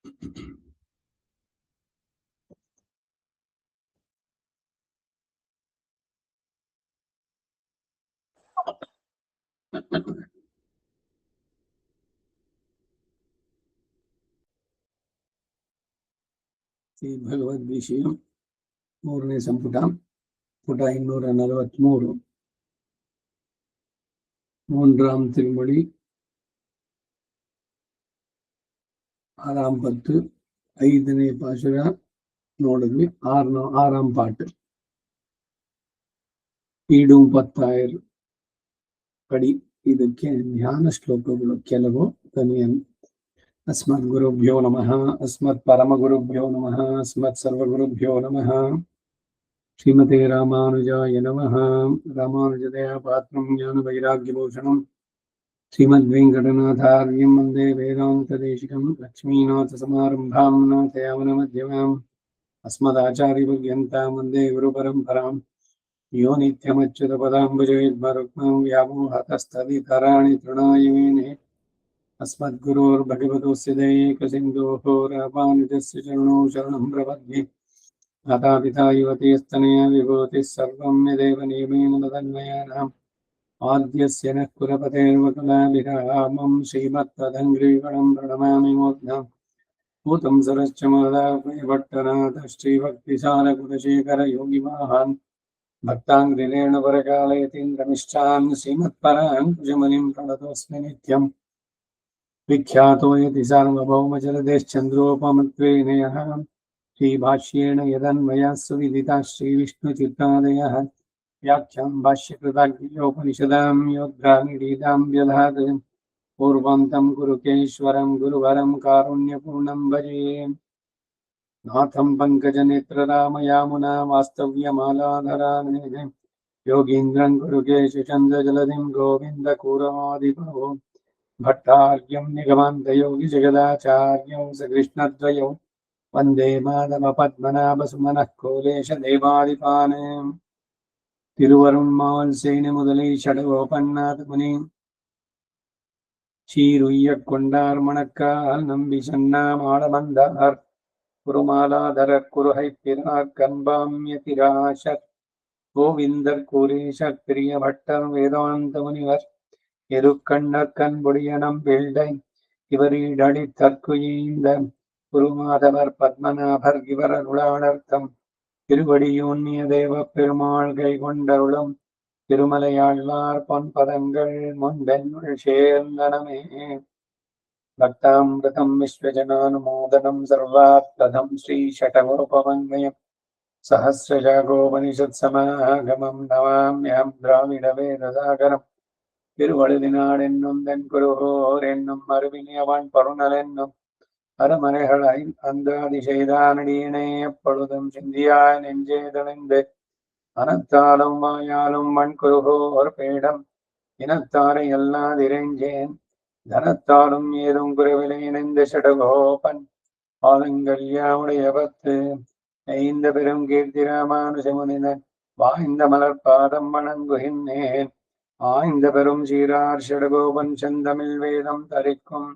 ಶ್ರೀ ಭಗವದ್ಗೀತೆಯು 3ನೇ ಸಂಪುಟ, ಪುಟ 243. 3ஆம் திருமொழி, 6ஆம் பத்து, 5ನೇ ಪಾಶುರ ನೋಡಿದ್ವಿ. 6ಆம் ಪಾಠ ಈಡು 10,000 ಪಡಿ. ಇದಕ್ಕೆ ಧ್ಯಾನ ಶ್ಲೋಕಗಳು ಕೆಲವು. ಅಸ್ಮದ್ ಗುರುಭ್ಯೋ ನಮಃ, ಅಸ್ಮತ್ ಪರಮ ಗುರುಭ್ಯೋ ನಮಃ, ಅಸ್ಮತ್ ಸರ್ವಗುರುಭ್ಯೋ ನಮಃ. ಶ್ರೀಮತೆ ರಾಮಾನುಜಾಯ ನಮಃ. ರಾಮಾನುಜದಯಾ ಪಾತ್ರಂ ಜ್ಞಾನ ವೈರಾಗ್ಯಭೂಷಣಂ ಶ್ರೀಮದ್ವೆಂಕಟನಾಥಾರ್ಯಂ ವಂದೇ ವೇದಾಂತದೇಶಿಕಂ. ಲಕ್ಷ್ಮೀನಾಥಸಮಾರಂಭಾಂ ನಾಥಯಾಮನಮಧ್ಯಮಾಂ ಅಸ್ಮದಾಚಾರ್ಯಪರ್ಯಂತಾಂ ವಂದೇ ಗುರುಪರಂಪರಾಂ. ಯೋ ನಿತ್ಯಮಚ್ಯುತಪದಾಂಬುಜಯುಗ್ಮರುಕ್ಮಾಂ ವ್ಯಾಮೋಹತಸ್ತದಿತರಾಣಿ ತೃಣಾಯ ಮೇನೆ. अस्मद्गुरोर्भगवतोऽस्य दयैकसिन्धोः रामानुजस्य चरणौ शरणं प्रपद्ये. मातापिता युवतीस्तनया विभूतिः सर्वं यदेव नियमेन तदन्वयानाम्. आद्यस्य नः कुलपतेर्वकुलाभिरामं श्रीमत्तदङ्घ्रीगणं प्रणमामि मूर्ध्नाम्. भूतं सरश्च महदाह्वयभट्टनाथ श्रीभक्तिसारकुलशेखरयोगिवाहान् भक्ताङ्घ्रिरेणुपरकालयतीन्द्रमिष्टान् श्रीमत्पराङ्कुशमुनिं प्रणतोऽस्मि नित्यम्. विख्यातो यति सार्वभौमजलदेश्चन्द्रोपमत्वेनयः श्रीभाष्येण यदन्वयाः सुविदिताः श्रीविष्णुचित्तादयः व्याख्यां भाष्यकृताग्नियोपनिषदां योद्धानिडीदां व्यधात् पूर्वं गुरुकेश्वरं गुरुवरं कारुण्यपूर्णं भजे. नाथं पङ्कजनेत्ररामयामुना वास्तव्यमालाधरानेः योगीन्द्रं गुरुकेशचन्द्रजलधिं गोविन्दकूरमादिपरो भट्टार्यं निगमान्तयोगिजगदाचार्यं सकृष्णद्वयौ वन्दे माधवपद्मनाभसुमनः कोलेशदेवादिपान्. திருவருண்மால் சேனை முதலை ஷடகோபன்னாத முனி சீருய்யக் கொண்டார் மணக்கால் நம்பி சொன்னாம் ஆளமந்தார் குருமாலாதரர் குருகைப் பிறார் கண்பாம்யதிராசர் கோவிந்தர் கூரேஷர் பிரிய பட்டர் வேதாந்த முனிவர் எருக்கண்ணர் கண்பொடியனம் பிள்ளை இவரீடடி தற்குயீந்த குருமாதவர் பத்மநாபர் இவர் அருளாளர்த்தம் திருவடியூன்னிய தேவ பெருமாள் கை கொண்டருளும் திருமலையாழ்வார் பொன்பதங்கள் முன்பென்னுள் சேர்ந்தனமே. பக்தாமிருதம் விஸ்வஜனானுமோதனம் சர்வாத்மதம் ஸ்ரீ ஷடகோபமன்வயம் சஹஸ்ரஜாகோபனிஷத் சமாகமம் நமாம்யம் திராவிட வேதசாகரம். திருவழுதினாடென்னும் தென் குருகோர் என்னும் மறுவினியவன் பருணல் என்னும் அறமறைகளை அந்தாதி செய்தானடியினை எப்பொழுதும் சிந்தியாய் நெஞ்சே தெளிந்து அனத்தாலும் வாயாலும் மண் குருகோர் பேடம் இனத்தாரை எல்லாதிரைஞ்சேன் தனத்தாலும் ஏதும் குருவிலை இணைந்த ஷடகோபன் பாதங்கள் யாவுடைய பத்து ஐந்த பெரும் கீர்த்தி ராமானுஜமுனிதன் வாய்ந்த மலர் பாதம் வணங்குகின்றேன். ஆய்ந்த பெரும் சீரார் ஷடகோபன் செந்தமிழ் வேதம் தரிக்கும்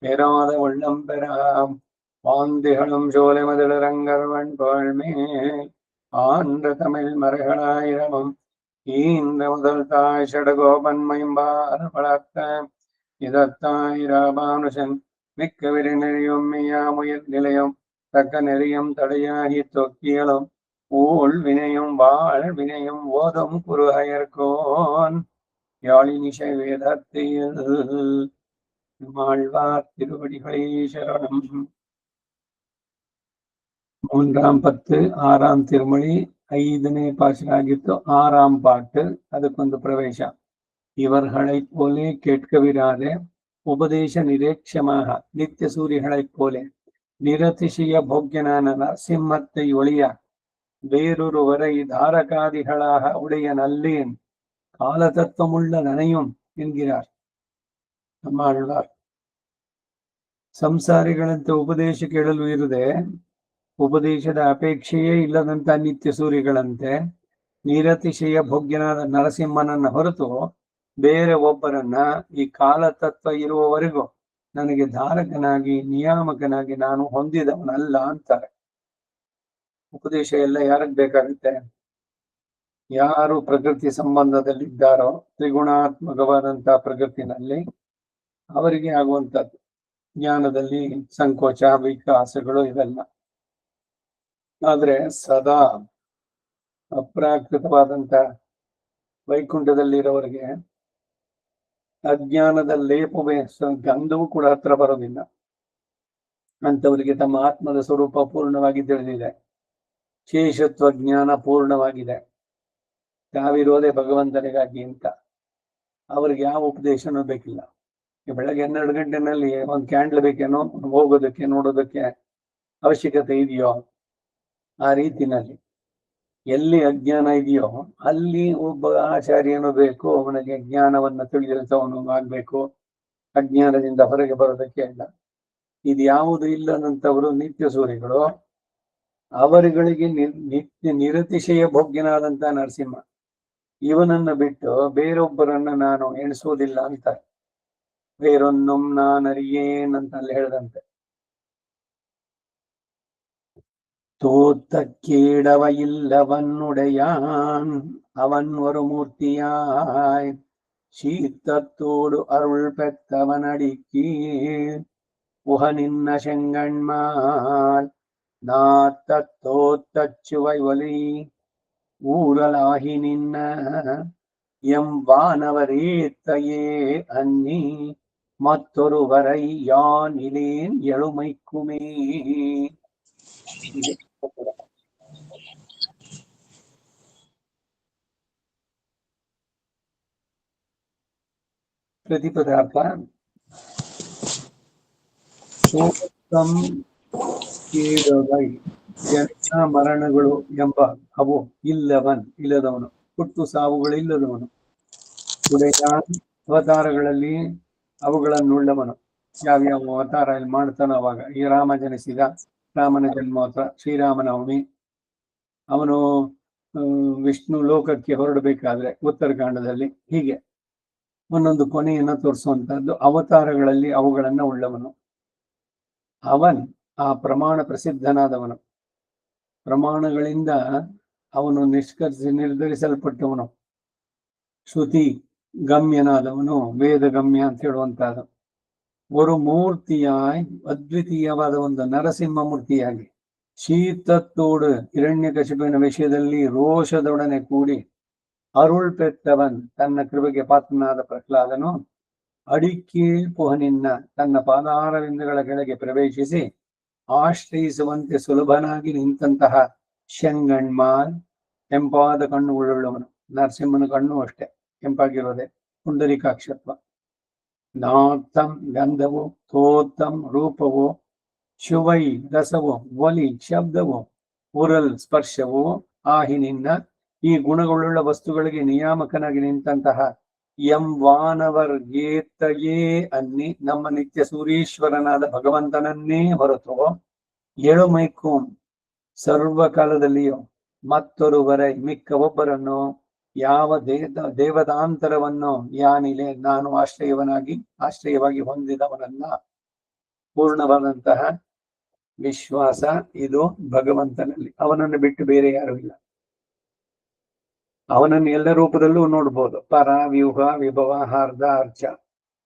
பெறாத உள்ளம் பெறாம் வாந்திகளும் சோலை மதிலரங்கர்வன் புகழ்மேல் ஆன்ற தமிழ் மறைகளாயிரமும் ஈந்த முதல் தாய் ஷடகோபன் மைம்பார் வளர்த்த இதத்தாய் ராமானுஷன் மிக்க விரிநெறியும் மெய்யாமுயர் நிலையும் தக்க நெறியும் தடையாகி தொக்கியலும் ஊழ் வினையும் வாழ் வினையும் ஓதும் குருஹயர்கோன் யாழினிசை வேதத்தில் ஆழ்வார் திருவடிகளே சரணம். 3ஆம் பத்து 6ಆம் ತಿರುಮಳಿ 5ನೇ ಪಾಶುರ ಆಗಿತ್ತು. 6ಆம் ಪಾಠ ಅದಕ್ಕೊಂದು ಪ್ರವೇಶ. இவர்களை போலே கேட்கவிராதே உபதேச நிரேட்சமாக நித்திய சூரியர்களைப் போலே நிரதிசய போக்கியனான நரசிம்மத்தை ஒளிய வேறொருவரை தாரகாதிகளாக உடைய நல்லேன் கால தத்துவமுள்ள நனையும் என்கிறார் நம்மாழ்வார். ಸಂಸಾರಿಗಳಂತೆ ಉಪದೇಶ ಕೇಳಲು ಇರದೆ ಉಪದೇಶದ ಅಪೇಕ್ಷೆಯೇ ಇಲ್ಲದಂತ ನಿತ್ಯ ಸೂರ್ಯಗಳಂತೆ ನಿರತಿಶಯ ಭೋಗ್ಯನಾದ ನರಸಿಂಹನನ್ನ ಹೊರತು ಬೇರೆ ಒಬ್ಬರನ್ನ ಈ ಕಾಲ ತತ್ವ ಇರುವವರೆಗೂ ನನಗೆ ಧಾರಕನಾಗಿ ನಿಯಾಮಕನಾಗಿ ನಾನು ಹೊಂದಿದವನಲ್ಲ ಅಂತಾರೆ. ಉಪದೇಶ ಎಲ್ಲ ಯಾರಿಗೆ ಬೇಕಾಗುತ್ತೆ? ಯಾರು ಪ್ರಕೃತಿ ಸಂಬಂಧದಲ್ಲಿದ್ದಾರೋ, ತ್ರಿಗುಣಾತ್ಮಕವಾದಂತಹ ಪ್ರಕೃತಿನಲ್ಲಿ ಅವರಿಗೆ ಆಗುವಂಥದ್ದು. ಜ್ಞಾನದಲ್ಲಿ ಸಂಕೋಚ ವಿಕಾಸಗಳು ಇವೆಲ್ಲ. ಆದ್ರೆ ಸದಾ ಅಪ್ರಾಕೃತವಾದಂತ ವೈಕುಂಠದಲ್ಲಿರೋರಿಗೆ ಅಜ್ಞಾನದ ಲೇಪವೇ ಗಂಧವೂ ಕೂಡ ಹತ್ರ ಬರೋದಿಲ್ಲ. ಅಂತವರಿಗೆ ತಮ್ಮ ಆತ್ಮದ ಸ್ವರೂಪ ಪೂರ್ಣವಾಗಿ ತಿಳಿದಿದೆ, ಶೇಷತ್ವ ಜ್ಞಾನ ಪೂರ್ಣವಾಗಿದೆ, ತಾವಿರೋದೇ ಭಗವಂತನಿಗಾಗಿ ಅಂತ. ಅವ್ರಿಗೆ ಯಾವ ಉಪದೇಶನೂ ಬೇಕಿಲ್ಲ. ಬೆಳಗ್ಗೆ 12 ಗಂಟೆನಲ್ಲಿ ಒಂದು ಕ್ಯಾಂಡ್ಲ್ ಬೇಕೇನೋ, ಹೋಗೋದಕ್ಕೆ ನೋಡೋದಕ್ಕೆ ಅವಶ್ಯಕತೆ ಇದೆಯೋ? ಆ ರೀತಿನಲ್ಲಿ ಎಲ್ಲಿ ಅಜ್ಞಾನ ಇದೆಯೋ ಅಲ್ಲಿ ಒಬ್ಬ ಆಚಾರ್ಯನು ಬೇಕು, ಅವನಿಗೆ ಜ್ಞಾನವನ್ನ ತಿಳಿದಿರುತ್ತವನು ಆಗ್ಬೇಕು. ಅಜ್ಞಾನದಿಂದ ಹೊರಗೆ ಬರೋದಕ್ಕೆ ಇಲ್ಲ. ಇದು ಯಾವುದು ಇಲ್ಲದಂತವರು ನಿತ್ಯ ಸೂರಿಗಳು. ಅವರುಗಳಿಗೆ ನಿತ್ಯ ನಿರತಿಶಯ ಭೋಗ್ಯನಾದಂತ ನರಸಿಂಹ, ಇವನನ್ನ ಬಿಟ್ಟು ಬೇರೊಬ್ಬರನ್ನ ನಾನು ಎಣಿಸೋದಿಲ್ಲ ಅಂತ. ಬೇರೊನ್ನೊಮ್ ನಾನರಿಯೇನ್ ಅಂತ ಅಲ್ಲಿ ಹೇಳಿದಂತೆ. தோத்தக்கேடவ இல்லவனுடையான் அவன் ஒரு மூர்த்தியாய் சீத்தத்தோடு அருள் பெற்றவனடிக்கு உக நின்ன செங்கண்மால் நாத்தோத்தச்சுவை ஒலி ஊரலாகி நின்ன எம் வானவரேத்தையே அன்னி மற்றொருவரை யான் இலேன் எழுமைக்குமே. ಪ್ರತಿಪದಾರ್ಥ ಜನ ಮರಣಗಳು ಎಂಬ ಅವು ಇಲ್ಲದವನು, ಹುಟ್ಟು ಸಾವುಗಳು ಇಲ್ಲದವನು. ಅವತಾರಗಳಲ್ಲಿ ಅವುಗಳನ್ನುಳ್ಳವನು. ಯಾವ್ಯಾವ ಅವತಾರ ಇಲ್ಲಿ ಮಾಡ್ತಾನೋ ಅವಾಗ. ಈ ರಾಮ ಜನಿಸಿದ, ರಾಮನ ಜನ್ಮೋತ್ಸವ, ಶ್ರೀರಾಮನವಮಿ. ಅವನು ವಿಷ್ಣು ಲೋಕಕ್ಕೆ ಹೊರಡಬೇಕಾದ್ರೆ ಉತ್ತರಕಾಂಡದಲ್ಲಿ, ಹೀಗೆ ಒಂದೊಂದು ಕೊನೆಯನ್ನ ತೋರಿಸುವಂತಹದ್ದು ಅವತಾರಗಳಲ್ಲಿ ಅವುಗಳನ್ನ ಉಳ್ಳವನು. ಅವನ್ ಆ ಪ್ರಮಾಣ ಪ್ರಸಿದ್ಧನಾದವನು. ಪ್ರಮಾಣಗಳಿಂದ ಅವನು ನಿರ್ಧರಿಸಲ್ಪಟ್ಟವನು. ಶ್ರುತಿ ಗಮ್ಯನಾದವನು, ವೇದ ಗಮ್ಯ ಅಂತ ಹೇಳುವಂತಹದ್ದು. ಒಂದು ಮೂರ್ತಿಯಾಗಿ, ಅದ್ವಿತೀಯವಾದ ಒಂದು ನರಸಿಂಹ ಮೂರ್ತಿಯಾಗಿ, ಶೀತತ್ತೋಡು ಹಿರಣ್ಯಕಶಿಪುವಿನ ವಿಷಯದಲ್ಲಿ ರೋಷದೊಡನೆ ಕೂಡಿ ಅರುಳ್ ಪೆತ್ತವನ್, ತನ್ನ ಕೃಪೆಗೆ ಪಾತ್ರನಾದ ಪ್ರಹ್ಲಾದನು ಅಡಿಕೀಳ್ ಪುಹನಿನ್ನ, ತನ್ನ ಪಾದಾರವಿಂದಗಳ ಕೆಳಗೆ ಪ್ರವೇಶಿಸಿ ಆಶ್ರಯಿಸುವಂತೆ ಸುಲಭನಾಗಿ ನಿಂತಹ ಶಂಗಣ್ಮಾಲ್, ಕೆಂಪಾದ ಕಣ್ಣುಗಳುಳ್ಳವನು. ನರಸಿಂಹನ ಕಣ್ಣು ಅಷ್ಟೇ ಕೆಂಪಾಗಿರೋದೆ, ಪುಂಡರೀಕಾಕ್ಷತ್ವ. ನಾಥಂ ಗಂಧವು, ತೋತ್ತಂ ರೂಪವು, ಶುವೈ ರಸವು, ಒಲಿ ಶಬ್ದವು, ಉರಲ್ ಸ್ಪರ್ಶವು, ಆಹಿನಿನ್ನ ಈ ಗುಣಗಳುಳ್ಳ ವಸ್ತುಗಳಿಗೆ ನಿಯಾಮಕನಾಗಿ ನಿಂತಹ ಎಂ ವಾನವರ್ಗೇತಯೇ ಅನ್ನಿ, ನಮ್ಮ ನಿತ್ಯ ಸೂರೀಶ್ವರನಾದ ಭಗವಂತನನ್ನೇ ಹೊರತು ಎಳುಮೈಕು ಸರ್ವಕಾಲದಲ್ಲಿಯೂ ಮತ್ತೊರುವರೈ, ಮಿಕ್ಕ ಒಬ್ಬರನ್ನು, ಯಾವ ದೇವತಾಂತರವನ್ನು ಯಾನಿಲೆ ನಾನು ಆಶ್ರಯವಾಗಿ ಹೊಂದಿದವನಲ್ಲ. ಪೂರ್ಣವಾದಂತಹ ವಿಶ್ವಾಸ ಇದು ಭಗವಂತನಲ್ಲಿ. ಅವನನ್ನು ಬಿಟ್ಟು ಬೇರೆ ಯಾರು ಇಲ್ಲ. ಅವನನ್ನು ಎಲ್ಲ ರೂಪದಲ್ಲೂ ನೋಡ್ಬೋದು. ಪರ, ವ್ಯೂಹ, ವಿಭವ, ಹಾರ್ದ, ಅರ್ಚ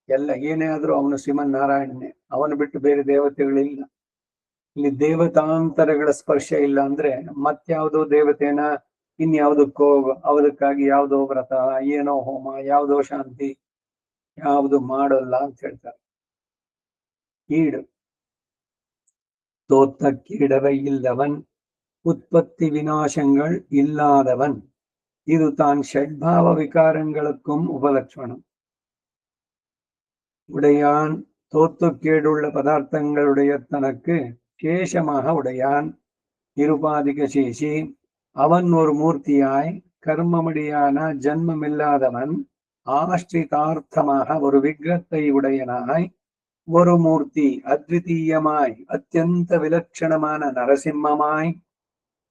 ಎಲ್ಲ ಏನೇ ಆದ್ರೂ ಅವನು ಶ್ರೀಮನ್ನಾರಾಯಣನೇ. ಅವನು ಬಿಟ್ಟು ಬೇರೆ ದೇವತೆಗಳಿಲ್ಲ. ಇಲ್ಲಿ ದೇವತಾಂತರಗಳ ಸ್ಪರ್ಶ ಇಲ್ಲ ಅಂದ್ರೆ ಮತ್ಯಾವುದೋ ದೇವತೆನ ಇನ್ಯಾವುದಕ್ಕೋ, ಅವದಕ್ಕಾಗಿ ಯಾವುದೋ ವ್ರತ, ಏನೋ ಹೋಮ, ಯಾವುದೋ ಶಾಂತಿ, ಯಾವುದು ಮಾಡಲ್ಲ ಅಂತ ಹೇಳ್ತಾರೆ. ಈಡು தோத்தக்கீடவை இல்லவன், உற்பத்தி விநாசங்கள் இல்லாதவன். இது தான் ஷட்பாவ விகாரங்களுக்கும் உபலட்சணம். உடையான், தோத்துக்கேடுள்ள பதார்த்தங்களுடைய தனக்கு சேஷமாக உடையான், நிருபாதிக சேஷி. அவன் ஒரு மூர்த்தியாய், கர்மமடியான ஜன்மமில்லாதவன், ஆஷ்டிதார்த்தமாக ஒரு விக்கிரத்தை உடையனாய், ஒரு மூர்த்தி அத்விதீயமாய், அத்தியந்த விலட்சணமான நரசிம்மமாய்,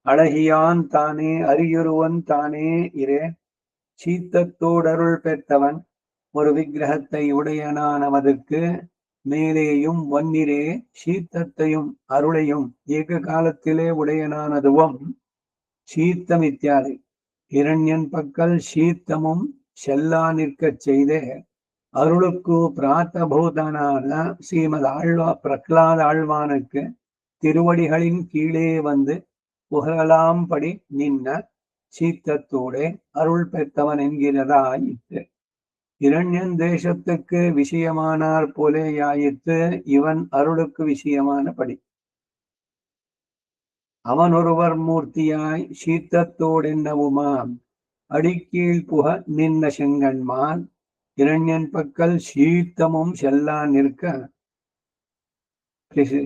அழகியான் தானே, அரியுருவன் தானே இரே, சீத்தத்தோடருள் பெற்றவன், ஒரு விக்கிரகத்தை உடையனானவதற்கு மேலேயும் வன்னிரே சீத்தத்தையும் அருளையும் ஏக காலத்திலே உடையனானதுவம் சீத்தம் இத்தியாதி இரண்யன் பக்கல் சீத்தமும் செல்லா நிற்கச் செய்தே அருளுக்கு பிராத்தபூதனான ஸ்ரீமத் பிரகலாத ஆழ்வானுக்கு திருவடிகளின் கீழே வந்து புகழலாம்படி நின்ன சீத்தத்தோடே அருள் பெற்றவன் என்கிறதாயிற்று. இரண்யன் தேசத்துக்கு விஷயமானார் போலேயாயிற்று இவன் அருளுக்கு விஷயமானபடி. அவன் ஒருவர் மூர்த்தியாய் சீத்தத்தோடென்னவுமாம் அடிக்கீழ் புக நின்ன செங்கண்மான் இரண்யன் பக்கல் சீத்தமும் செல்லா நிற்க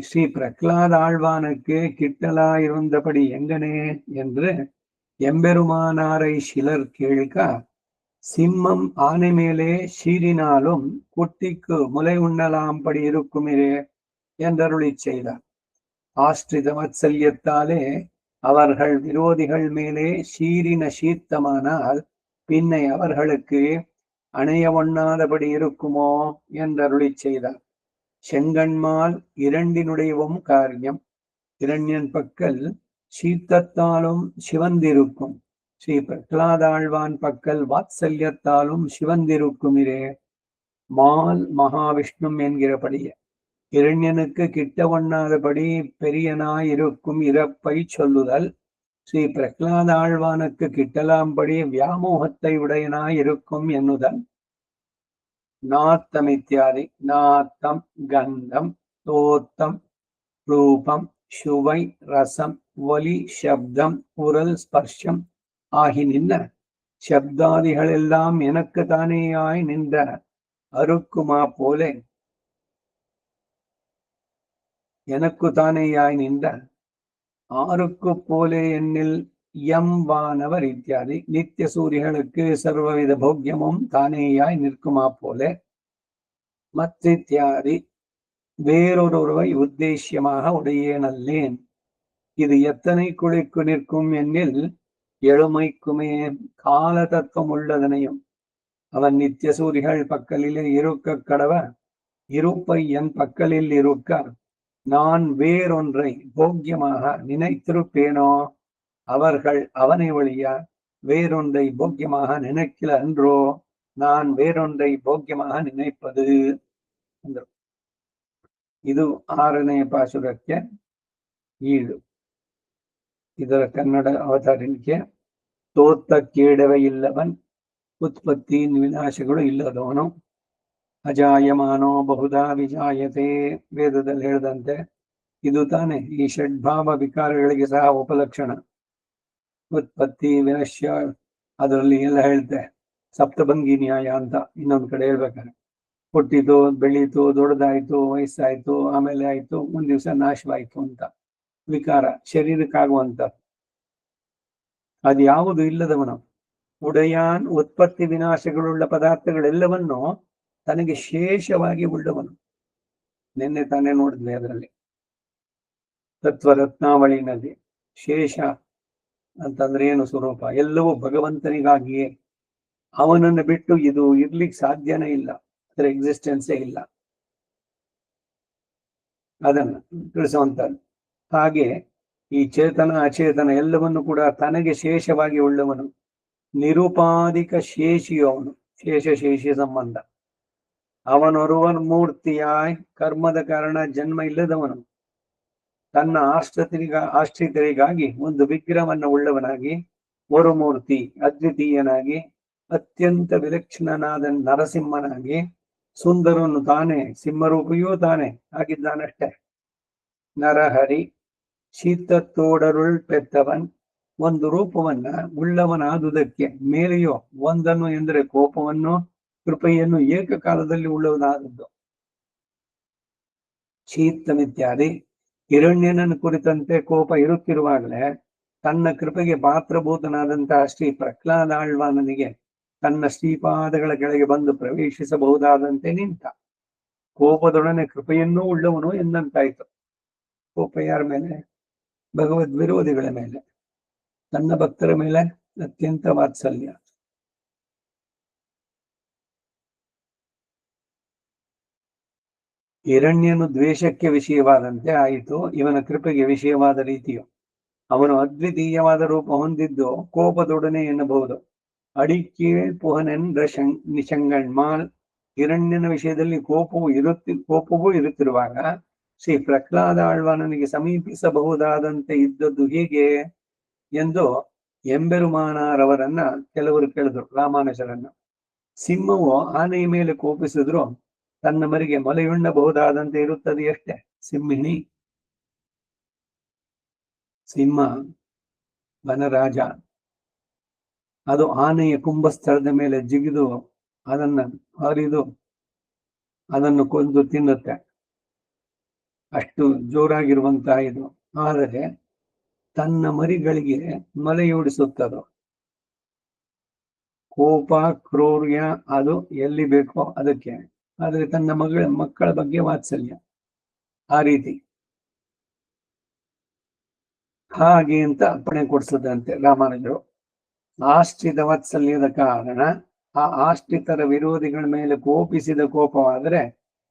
ஸ்ரீ பிரகலாத ஆழ்வானுக்கு கிட்டலாயிருந்தபடி எங்கனே என்று எம்பெருமானாரை சிலர் கேட்க சிம்மம் ஆனை மேலே சீறினாலும் குட்டிக்கு முலை உண்ணலாம்படி இருக்குமிரே என்றருளி செய்தார். ஆஸ்ரித வத்சல்யத்தாலே அவர்கள் விரோதிகள் மேலே சீறின சீத்தமானால் பின்னை அவர்களுக்கு அணைய ஒண்ணாதபடி இருக்குமோ என்றருளி செய்தார். செங்கண்மால் இரண்டினுடையவும் காரியம். இரண்யன் பக்கல் சீத்தத்தாலும் சிவந்திருக்கும். ஸ்ரீ பிரகலாதாழ்வான் பக்கல் வாத்சல்யத்தாலும் சிவந்திருக்குமிரே. மால் மகாவிஷ்ணு என்கிறபடியே இரண்யனுக்கு கிட்ட ஒண்ணாதபடி பெரியனாயிருக்கும் இறப்பை சொல்லுதல் ஸ்ரீ பிரகலாத ஆழ்வானுக்கு கிட்டலாம்படி வியாமோகத்தை உடையனாயிருக்கும் என்னுதல். நாத்தமித்யாதி நாத்தம் கந்தம் தோத்தம் ரூபம் சுவை ரசம் ஒலி சப்தம் உரல் ஸ்பர்ஷம் ஆகி நின்ன சப்தாதிகள் எல்லாம் எனக்கு தானேயாய் நின்ற அருக்குமா போலே எனக்கு தானேயாய் நின்ற ஆருக்கு போலே என்னில் வானவர் இத்தியாதி நித்திய சூரிகளுக்கு சர்வவித போக்கியமும் தானேயாய் நிற்குமா போல மத்தியாதி வேறொருவரை உத்தேசியமாக உடையேனல்லேன். இது எத்தனை குழிக்கு நிற்கும் என்னில் எழுமைக்குமே கால தத்துவம் உள்ளதனையும் அவன் நித்திய சூரிகள் பக்கலிலே இருக்க கடவ இருப்பை என் பக்கலில் இருக்க நான் வேறொன்றை போக்கியமாக நினைத்திருப்பேனோ அவர்கள் அவனை வழியா வேறொன்றை போக்கியமாக நினைக்கல என்றோ நான் வேறொன்றை போக்கியமாக நினைப்பது. ಇದು 6ನೇ ಪಾಶುರಕ್ಕೆ ಈಡು. ಇದರ ಕನ್ನಡ ಅವತರಣಿಕೆ ತೋತ್ತ ಕೇಡವೇ ಇಲ್ಲವನ್ ಉತ್ಪತ್ತಿ ವಿನಾಶಗಳು ಇಲ್ಲದವನು ಅಜಾಯಮಾನೋ ಬಹುಧಾ ವಿಜಾಯತೆ ವೇದದಲ್ಲಿ ಹೇಳಿದಂತೆ ಇದು ತಾನೆ ಈ ಷಡ್ಭಾವ ವಿಕಾರಗಳಿಗೆ ಸಹ ಉಪಲಕ್ಷಣ. ಉತ್ಪತ್ತಿ ವಿನಶ್ಯ ಅದರಲ್ಲಿ ಎಲ್ಲ ಹೇಳ್ತೆ ಸಪ್ತಭಂಗಿ ನ್ಯಾಯ ಅಂತ ಇನ್ನೊಂದು ಕಡೆ ಹೇಳ್ಬೇಕಾರೆ ಹುಟ್ಟಿತು ಬೆಳೀತು ದೊಡ್ಡದಾಯ್ತು ವಯಸ್ಸಾಯ್ತು ಆಮೇಲೆ ಆಯ್ತು ಒಂದ್ ದಿವಸ ನಾಶವಾಯ್ತು ಅಂತ ವಿಕಾರ ಶರೀರಕ್ಕಾಗುವಂತ ಅದು ಯಾವುದು ಇಲ್ಲದವನು ಉಡಯಾನ್ ಉತ್ಪತ್ತಿ ವಿನಾಶಗಳುಳ್ಳ ಪದಾರ್ಥಗಳೆಲ್ಲವನ್ನು ತನಗೆ ಶೇಷವಾಗಿ ಉಳ್ಳವನು. ನಿನ್ನೆ ತಾನೇ ನೋಡಿದ್ವಿ ಅದರಲ್ಲಿ ತತ್ವರತ್ನಾವಳಿನಲ್ಲಿ ಶೇಷ ಅಂತಂದ್ರೆ ಏನು ಸ್ವರೂಪ ಎಲ್ಲವೂ ಭಗವಂತನಿಗಾಗಿಯೇ. ಅವನನ್ನು ಬಿಟ್ಟು ಇದು ಇರ್ಲಿಕ್ಕೆ ಸಾಧ್ಯನೇ ಇಲ್ಲ, ಅದರ ಎಕ್ಸಿಸ್ಟೆನ್ಸೇ ಇಲ್ಲ, ಅದನ್ನ ತಿಳಿಸುವಂತದ್ದು. ಹಾಗೆ ಈ ಚೇತನ ಅಚೇತನ ಎಲ್ಲವನ್ನು ಕೂಡ ತನಗೆ ಶೇಷವಾಗಿ ಉಳ್ಳವನು. ನಿರುಪಾಧಿಕ ಶೇಷಿಯು ಅವನು, ಶೇಷ ಸಂಬಂಧ. ಅವನೊರುವನ್ ಮೂರ್ತಿಯಾಯ್ ಕರ್ಮದ ಕಾರಣ ಜನ್ಮ ಇಲ್ಲದವನು ತನ್ನ ಆಶ್ರಿತರಿಗಾಗಿ ಒಂದು ವಿಗ್ರಹವನ್ನು ಉಳ್ಳವನಾಗಿ ಒಂದು ಮೂರ್ತಿ ಅದ್ವಿತೀಯನಾಗಿ ಅತ್ಯಂತ ವಿಲಕ್ಷಣನಾದ ನರಸಿಂಹನಾಗಿ ಸುಂದರನು ತಾನೇ, ಸಿಂಹರೂಪಿಯೂ ತಾನೇ ಆಗಿದ್ದಾನಷ್ಟೆ. ನರಹರಿ ಶೀತತ್ತೋಡರುಳ್ ಪೆತ್ತವನ್ ಒಂದು ರೂಪವನ್ನ ಉಳ್ಳವನಾದುದಕ್ಕೆ ಮೇಲೆಯೋ ಒಂದನ್ನು ಎಂದರೆ ಕೋಪವನ್ನು ಕೃಪೆಯನ್ನು ಏಕಕಾಲದಲ್ಲಿ ಉಳ್ಳವನಾದದ್ದು. ಶೀತಮಿತ್ಯಾದಿ ಹಿರಣ್ಯನನ್ನು ಕುರಿತಂತೆ ಕೋಪ ಇರುತ್ತಿರುವಾಗಲೇ ತನ್ನ ಕೃಪೆಗೆ ಪಾತ್ರಭೂತನಾದಂತಹ ಶ್ರೀ ಪ್ರಹ್ಲಾದಾಳ್ವಾನನಿಗೆ ತನ್ನ ಶ್ರೀಪಾದಗಳ ಕೆಳಗೆ ಬಂದು ಪ್ರವೇಶಿಸಬಹುದಾದಂತೆ ನಿಂತ. ಕೋಪದೊಡನೆ ಕೃಪೆಯನ್ನೂ ಉಳ್ಳವನು ಎಂದಂತಾಯ್ತು. ಕೋಪ ಯಾರ ಮೇಲೆ? ಭಗವದ್ ವಿರೋಧಿಗಳ ಮೇಲೆ. ತನ್ನ ಭಕ್ತರ ಮೇಲೆ ಅತ್ಯಂತ ವಾತ್ಸಲ್ಯ. ಹಿರಣ್ಯನು ದ್ವೇಷಕ್ಕೆ ವಿಷಯವಾದಂತೆ ಆಯಿತು, ಇವನ ಕೃಪೆಗೆ ವಿಷಯವಾದ ರೀತಿಯು. ಅವನು ಅದ್ವಿತೀಯವಾದ ರೂಪ ಹೊಂದಿದ್ದು ಕೋಪದೊಡನೆ ಎನ್ನಬಹುದು. ಅಡಿಕೆ ಪುಹನೆಂದ್ರ ನಿಶಂಗಣ್ಮಾಲ್. ಹಿರಣ್ಯನ ವಿಷಯದಲ್ಲಿ ಕೋಪವೂ ಇರುತ್ತಿರುವಾಗ ಶ್ರೀ ಪ್ರಹ್ಲಾದ ಆಳ್ವಾನನಿಗೆ ಸಮೀಪಿಸಬಹುದಾದಂತೆ ಇದ್ದದ್ದು ಹೇಗೆ ಎಂದು ಎಂಬೆರುಮಾನಾರವರನ್ನ ಕೆಲವರು ಕೇಳಿದ್ರು, ರಾಮಾನುಜರನ್ನ. ಸಿಂಹವು ಆನೆಯ ಮೇಲೆ ಕೋಪಿಸಿದ್ರು ತನ್ನ ಮರಿಗೆ ಮೊಲೆಯುಣ್ಣಬಹುದಾದಂತೆ ಇರುತ್ತದೆಯಷ್ಟೇ. ಸಿಂಹ ವನರಾಜ, ಅದು ಆನೆಯ ಕುಂಭಸ್ಥಳದ ಮೇಲೆ ಜಿಗಿದು ಹರಿದು ಅದನ್ನು ಕೊಂದು ತಿನ್ನುತ್ತೆ. ಅಷ್ಟು ಜೋರಾಗಿರುವಂತಹ ಇದು. ಆದರೆ ತನ್ನ ಮರಿಗಳಿಗೆ ಮೊಲೆಯೂಡಿಸುತ್ತದು. ಕೋಪ ಕ್ರೌರ್ಯ ಅದು ಎಲ್ಲಿ ಬೇಕೋ ಅದಕ್ಕೆ, ಆದರೆ ತನ್ನ ಮಕ್ಕಳ ಬಗ್ಗೆ ವಾತ್ಸಲ್ಯ ಆ ರೀತಿ. ಹಾಗೆ ಅಂತ ಅಪ್ಪಣೆ ಕೊಡಿಸದಂತೆ ರಾಮಾನುಜರು. ಆಶ್ರಿತ ವಾತ್ಸಲ್ಯದ ಕಾರಣ ಆ ಆಶ್ರಿತರ ವಿರೋಧಿಗಳ ಮೇಲೆ ಕೋಪಿಸಿದ ಕೋಪವಾದರೆ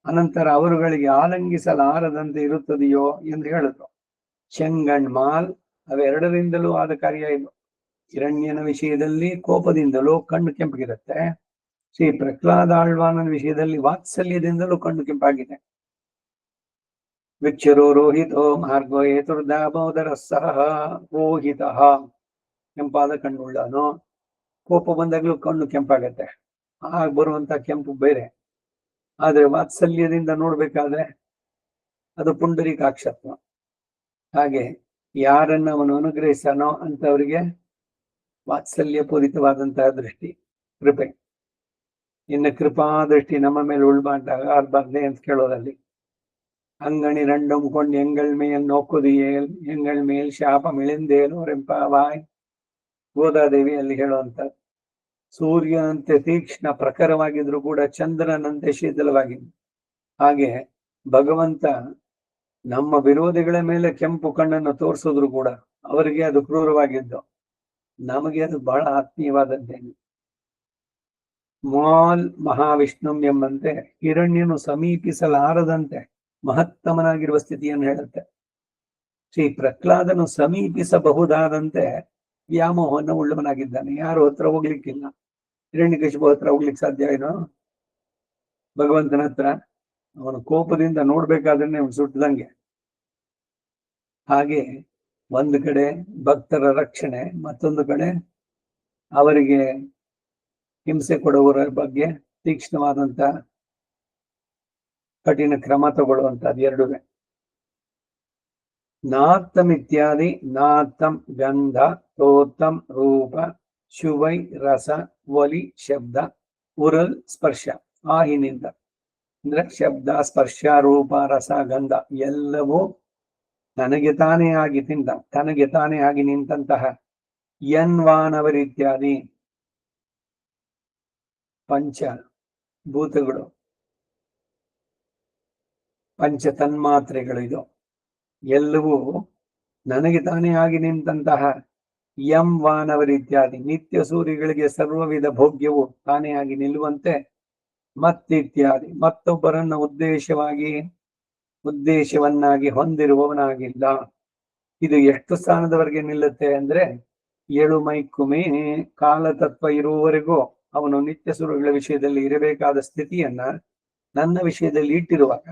ಅನಂತರ ಅವರುಗಳಿಗೆ ಆಲಂಗಿಸಲಾರದಂತೆ ಇರುತ್ತದೆಯೋ ಎಂದು ಹೇಳಿದ್ರು. ಚೆಂಗಣ್ಮಾಲ್ ಅವೆರಡರಿಂದಲೂ ಆದ ಕಾರ್ಯ ಇದು. ಹಿರಣ್ಯನ ವಿಷಯದಲ್ಲಿ ಕೋಪದಿಂದಲೂ ಕಣ್ಣು ಕೆಂಪಗಿರುತ್ತೆ. ಶ್ರೀ ಪ್ರಹ್ಲಾದ ಆಳ್ವಾನನ ವಿಷಯದಲ್ಲಿ ವಾತ್ಸಲ್ಯದಿಂದಲೂ ಕಣ್ಣು ಕೆಂಪಾಗಿದೆ. ವಿಕ್ಷರೋ ರೋಹಿತೋ ಮಾರ್ಗೋ ಏತುರ್ದಾಮೋದರ ಸಹ ರೋಹಿತ. ಕೆಂಪಾದ ಕಣ್ಣುಳ್ಳನು. ಕೋಪ ಬಂದಾಗಲೂ ಕಣ್ಣು ಕೆಂಪಾಗತ್ತೆ. ಆಗ ಬರುವಂತ ಕೆಂಪು ಬೇರೆ. ಆದ್ರೆ ವಾತ್ಸಲ್ಯದಿಂದ ನೋಡ್ಬೇಕಾದ್ರೆ ಅದು ಪುಂಡರೀಕಾಕ್ಷತ್ವ. ಹಾಗೆ ಯಾರನ್ನ ಅವನು ಅನುಗ್ರಹಿಸನೋ ಅಂತವರಿಗೆ ವಾತ್ಸಲ್ಯ ಪೂರಿತವಾದಂತಹ ದೃಷ್ಟಿ, ಕೃಪೆ. ಇನ್ನು ಕೃಪಾ ದೃಷ್ಟಿ ನಮ್ಮ ಮೇಲೆ ಉಳ್ಬಾರ್ದೆ ಅಂತ ಕೇಳೋದಲ್ಲಿ. ಅಂಗಣಿ ರಂಡಂ ಕೊಂಡು ಎಂಗಳ್ ಮೇಲ್ ನೋಕ್ಕುದು ಎಂಗಳ್ ಮೇಲ್ ಶಾಪ ಮಿಳಿಂದೇಲೋರೆಂಪಾವಾಯ್. ಗೋದಾದೇವಿಯಲ್ಲಿ ಹೇಳುವಂತ ಸೂರ್ಯನಂತೆ ತೀಕ್ಷ್ಣ ಪ್ರಖರವಾಗಿದ್ರು ಕೂಡ ಚಂದ್ರನಂತೆ ಶೀತಲವಾಗಿದ್ದು. ಹಾಗೆ ಭಗವಂತ ನಮ್ಮ ವಿರೋಧಿಗಳ ಮೇಲೆ ಕೆಂಪು ಕಣ್ಣನ್ನು ತೋರಿಸಿದ್ರು ಕೂಡ ಅವರಿಗೆ ಅದು ಕ್ರೂರವಾಗಿದ್ದು, ನಮಗೆ ಅದು ಬಹಳ ಆತ್ಮೀಯವಾದದ್ದೇನು. ಮಾಲ್ ಮಹಾವಿಷ್ಣು ಎಂಬಂತೆ ಹಿರಣ್ಯನು ಸಮೀಪಿಸಲಾರದಂತೆ ಮಹತ್ತಮನಾಗಿರುವ ಸ್ಥಿತಿಯನ್ನು ಹೇಳುತ್ತೆ. ಶ್ರೀ ಪ್ರಹ್ಲಾದನು ಸಮೀಪಿಸಬಹುದಾದಂತೆ ವ್ಯಾಮೋಹವನ್ನು ಉಳ್ಳವನಾಗಿದ್ದಾನೆ. ಯಾರು ಹತ್ರ ಹೋಗ್ಲಿಕ್ಕಿಲ್ಲ. ಹಿರಣ್ಯಕಶಿಪು ಹತ್ರ ಹೋಗ್ಲಿಕ್ಕೆ ಸಾಧ್ಯ ಏನೋ ಭಗವಂತನ ಹತ್ರ? ಅವನ ಕೋಪದಿಂದ ನೋಡ್ಬೇಕಾದ್ರೆ ಅವನು ಸುಟ್ಟದಂಗೆ. ಹಾಗೆ ಒಂದು ಕಡೆ ಭಕ್ತರ ರಕ್ಷಣೆ, ಮತ್ತೊಂದು ಕಡೆ ಅವರಿಗೆ ಹಿಂಸೆ ಕೊಡುವವರ ಬಗ್ಗೆ ತೀಕ್ಷ್ಣವಾದಂತ ಕಠಿಣ ಕ್ರಮ ತಗೊಳ್ಳುವಂತದ್ದು ಎರಡುವೆ. ನಾತ್ತಂ ಇತ್ಯಾದಿ ನಾತ್ತಂ ಗಂಧ ತೋತ್ತಂ ರೂಪ ಶುವೈ ರಸ ಒಲಿ ಶಬ್ದ ಉರಲ್ ಸ್ಪರ್ಶ. ಆಹಿನಿಂದ ಅಂದ್ರೆ ಶಬ್ದ ಸ್ಪರ್ಶ ರೂಪ ರಸ ಗಂಧ ಎಲ್ಲವೂ ತನಗೆ ತಾನೇ ಆಗಿ ನಿಂತಹ ಯನ್ವಾನವರಿತ್ಯಾದಿ ಪಂಚ ಭೂತಗಳು, ಪಂಚ ತನ್ಮಾತ್ರೆಗಳು, ಇದು ಎಲ್ಲವೂ ನನಗೆ ತಾನೇ ಆಗಿ ನಿಂತಹ ಯಂ ವಾನವರಿತ್ಯಾದಿ ನಿತ್ಯ ಸೂರ್ಯಗಳಿಗೆ ಸರ್ವವಿಧ ಭೋಗ್ಯವು ತಾನೇ ಆಗಿ ನಿಲ್ಲುವಂತೆ ಮತ್ತಿತ್ಯಾದಿ ಮತ್ತೊಬ್ಬರನ್ನ ಉದ್ದೇಶವನ್ನಾಗಿ ಹೊಂದಿರುವವನಾಗಿಲ್ಲ. ಇದು ಎಷ್ಟು ಸ್ಥಾನದವರೆಗೆ ನಿಲ್ಲುತ್ತೆ ಅಂದ್ರೆ 7 ಮೈಕುಮೆ ಕಾಲತತ್ವ ಇರುವವರೆಗೂ ಅವನು ನಿತ್ಯ ಸೂರ್ಯಗಳ ವಿಷಯದಲ್ಲಿ ಇರಬೇಕಾದ ಸ್ಥಿತಿಯನ್ನ ನನ್ನ ವಿಷಯದಲ್ಲಿ ಇಟ್ಟಿರುವಾಗ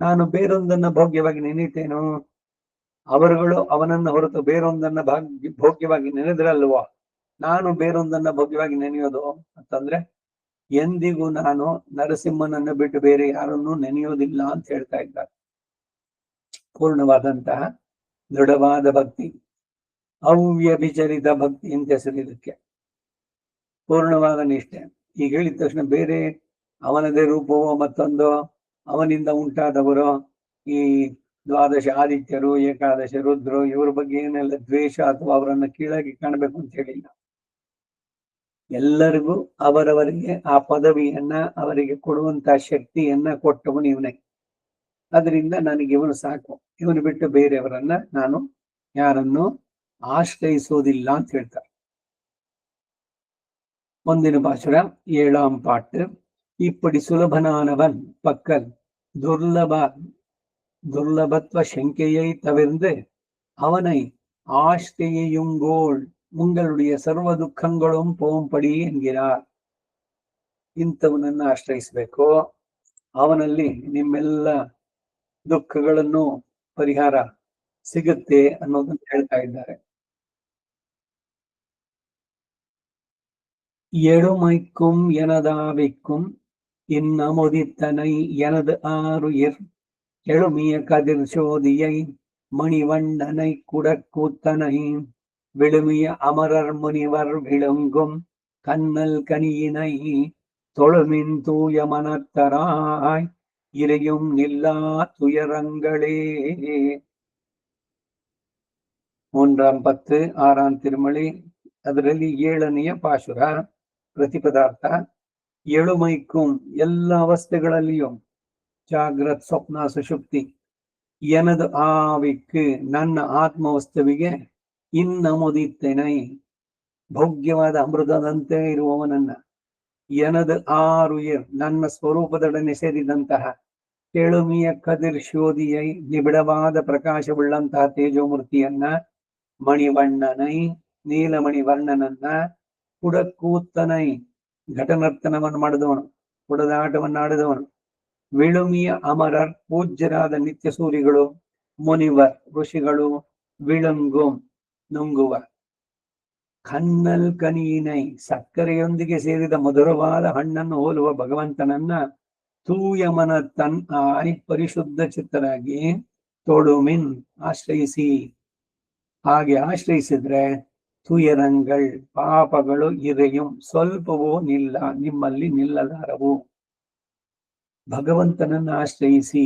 ನಾನು ಬೇರೊಂದನ್ನ ಭೋಗ್ಯವಾಗಿ ನೆನೀತೇನೋ? ಅವರುಗಳು ಅವನನ್ನ ಹೊರತು ಬೇರೊಂದನ್ನ ಭೋಗ್ಯವಾಗಿ ನೆನೆದ್ರಲ್ವೋ ನಾನು ಬೇರೊಂದನ್ನ ಭೋಗ್ಯವಾಗಿ ನೆನೆಯೋದು ಅಂತಂದ್ರೆ ಎಂದಿಗೂ ನಾನು ನರಸಿಂಹನನ್ನು ಬಿಟ್ಟು ಬೇರೆ ಯಾರನ್ನೂ ನೆನೆಯೋದಿಲ್ಲ ಅಂತ ಹೇಳ್ತಾ ಇದ್ದಾರೆ. ಪೂರ್ಣವಾದಂತಹ ದೃಢವಾದ ಭಕ್ತಿ, ಅವ್ಯಭಿಚರಿತ ಭಕ್ತಿ ಅಂತ ಹೆಸರಿದಕ್ಕೆ. ಪೂರ್ಣವಾದ ನಿಷ್ಠೆ. ಈಗ ಹೇಳಿದ ತಕ್ಷಣ ಬೇರೆ ಅವನದೇ ರೂಪವೋ ಮತ್ತೊಂದು ಅವನಿಂದ ಉಂಟಾದವರು ಈ ದ್ವಾದಶ ಆದಿತ್ಯರು, ಏಕಾದಶ ರುದ್ರು, ಇವರ ಬಗ್ಗೆ ಏನೆಲ್ಲ ದ್ವೇಷ ಅಥವಾ ಅವರನ್ನ ಕೀಳಾಗಿ ಕಾಣಬೇಕು ಅಂತ ಹೇಳಿಲ್ಲ. ಎಲ್ಲರಿಗೂ ಅವರವರಿಗೆ ಆ ಪದವಿಯನ್ನ ಅವರಿಗೆ ಕೊಡುವಂತಹ ಶಕ್ತಿಯನ್ನ ಕೊಟ್ಟವನು ಇವನೇ. ಅದರಿಂದ ನನಗೆ ಇವನು ಸಾಕು, ಇವನು ಬಿಟ್ಟು ಬೇರೆಯವರನ್ನ ನಾನು ಯಾರನ್ನು ಆಶ್ರಯಿಸೋದಿಲ್ಲ ಅಂತ ಹೇಳ್ತಾರೆ. ಮುಂದಿನ ಭಾಷಣ 7ஆம் பாட்டு. இப்படி சுலபனானவன் பக்கல் துர்லபத்துவ சங்கையை தவிர்ந்து அவனை ஆஷ்டையுங்கோள், உங்களுடைய ಸರ್ವ ದುಃಖங்களும் போகும்படி என்கிறார். ಇಂಥವನನ್ನ ಆಶ್ರಯಿಸಬೇಕು, ಅವನಲ್ಲಿ ನಿಮ್ಮೆಲ್ಲ ದುಃಖಗಳನ್ನು ಪರಿಹಾರ ಸಿಗುತ್ತೆ ಅನ್ನೋದನ್ನ ಹೇಳ್ತಾ ಇದ್ದಾರೆ. எழுமைக்கும் எனதாவிக்கும் இன்னமுதித்தனை எனது ஆருயிர் எழுமிய கதிர் சோதியை மணிவண்ணனை குடக்கூத்தனை விழுமிய அமரர் முனிவர் விழுங்கும் கண்ணல் கனியினை தொழுமின் தூய மனத்தராய் இறையும் நில்லா துயரங்களே. 3ஆம் பத்து 6ஆம் திருமொழி, ಅದರಲ್ಲಿ 7ನೆಯ ಪಾಶುರ ಪ್ರತಿಪದಾರ್ಥ. ಎಳುಮೈக்கும் ಎಲ್ಲ ಅವಸ್ಥೆಗಳಲ್ಲಿಯೂ ಜಾಗ್ರತ್ ಸ್ವಪ್ನ ಸುಷುಪ್ತಿ எனது ಆವಿக்கு ನನ್ನ ಆತ್ಮವಸ್ತುವಿಗೆ ಇನ್ನಮುದಿತ್ತೇನೈ ಭೋಗ್ಯವಾದ ಅಮೃತದಂತೆ ಇರುವವನನ್ನ, எனது ಆರುಯಿರ್ ನನ್ನ ಸ್ವರೂಪದೊಡನೆ ಸೇರಿದಂತಹ ಕೆಳುಮಿಯ ಕದಿರ್ ಶೋಧಿಯೈ ನಿಬಿಡವಾದ ಪ್ರಕಾಶವುಳ್ಳಂತಹ ತೇಜೋಮೂರ್ತಿಯನ್ನ, ಮಣಿವಣ್ಣನೈ ನೀಲಮಣಿ ವರ್ಣನನ್ನ, ಕುಡಕೂತ್ತನೈ ಘಟನರ್ತನವನ್ನು ಮಾಡಿದವನು, ಕುಡದಾಟವನ್ನಾಡಿದವನು, ವಿಳುಮಿಯ ಅಮರರ್ ಪೂಜ್ಯರಾದ ನಿತ್ಯ ಸೂರಿಗಳು, ಮುನಿವರ್ ಋಷಿಗಳು, ವಿಳುಂಗುಂ ನುಂಗುವ, ಕನ್ನಲ್ ಕನೀನೈ ಸಕ್ಕರೆಯೊಂದಿಗೆ ಸೇರಿದ ಮಧುರವಾದ ಹಣ್ಣನ್ನು ಹೋಲುವ ಭಗವಂತನನ್ನ, ತೂಯಮನ ತನ್ ಆಯ್ ಪರಿಶುದ್ಧ ಚಿತ್ತರಾಗಿ ತೊಳುಮಿನ್ ಆಶ್ರಯಿಸಿ. ಹಾಗೆ ಆಶ್ರಯಿಸಿದ್ರೆ ತುಯರಂಗಳ್ ಪಾಪಗಳು ಇರೆಯುಂ ಸ್ವಲ್ಪವೂ ನಿಮ್ಮಲ್ಲಿ ನಿಲ್ಲಲಾರವು. ಭಗವಂತನನ್ನ ಆಶ್ರಯಿಸಿ,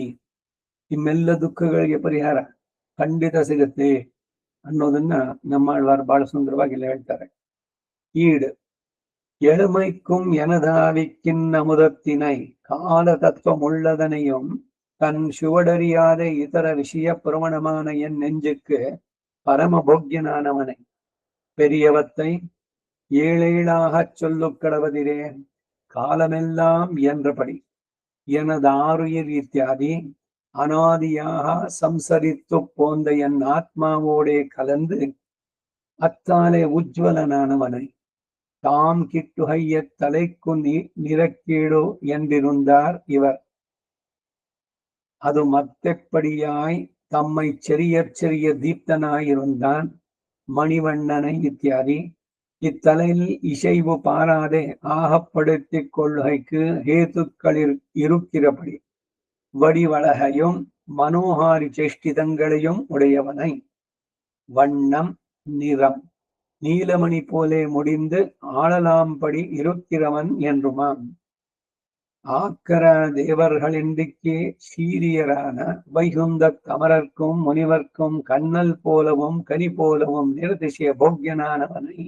ನಿಮ್ಮೆಲ್ಲ ದುಃಖಗಳಿಗೆ ಪರಿಹಾರ ಖಂಡಿತ ಸಿಗುತ್ತೆ ಅನ್ನೋದನ್ನ நம்மாழ்வார் ಬಹಳ ಸುಂದರವಾಗಿ ಹೇಳ್ತಾರೆ. ಈಡ್ எழுமைக்கும் எனதாவிக்கின் அமுதத்தினை கால தத்துவமுள்ளதனையும் தன் சுவடறியாத இதர விஷய பிரமணமான என் நெஞ்சுக்கு பரமபோக்கியனானவனை பெரியவத்தை ஏழேழாகச் சொல்லு கடவதிரே காலமெல்லாம் என்றபடி எனதாருயிர் இத்தியாதி அனாதியாக சம்சரித்து போந்த என் ஆத்மாவோடே கலந்து அத்தாலே உஜ்வலனானவனை தாம் கிட்டு ஹைய தலைக்கு நிறக்கீடு என்றிருந்தார் இவர். அது மத்தெப்படியாய் தம்மை செறிய தீப்தனாயிருந்தான் மணிவண்ணனை இத்தியாதி இத்தலையில் இசைவு பாராதே ஆகப்படுத்திக் கொள்கைக்கு ஹேத்துக்களில் இருக்கிறபடி வடிவழகையும் மனோஹாரி சேஷ்டிதங்களையும் உடையவனை, வண்ணம் நிறம் நீலமணி போலே முடிந்து ஆளலாம்படி இருக்கிறவன் என்றுமாம். ஆக்கர தேவர்களின்றிக்கே சீரியரான வைகுந்த கமரர்க்கும் முனிவர்க்கும் கண்ணல் போலவும் கனி போலவும் நிர்திசய போக்கியனானவனை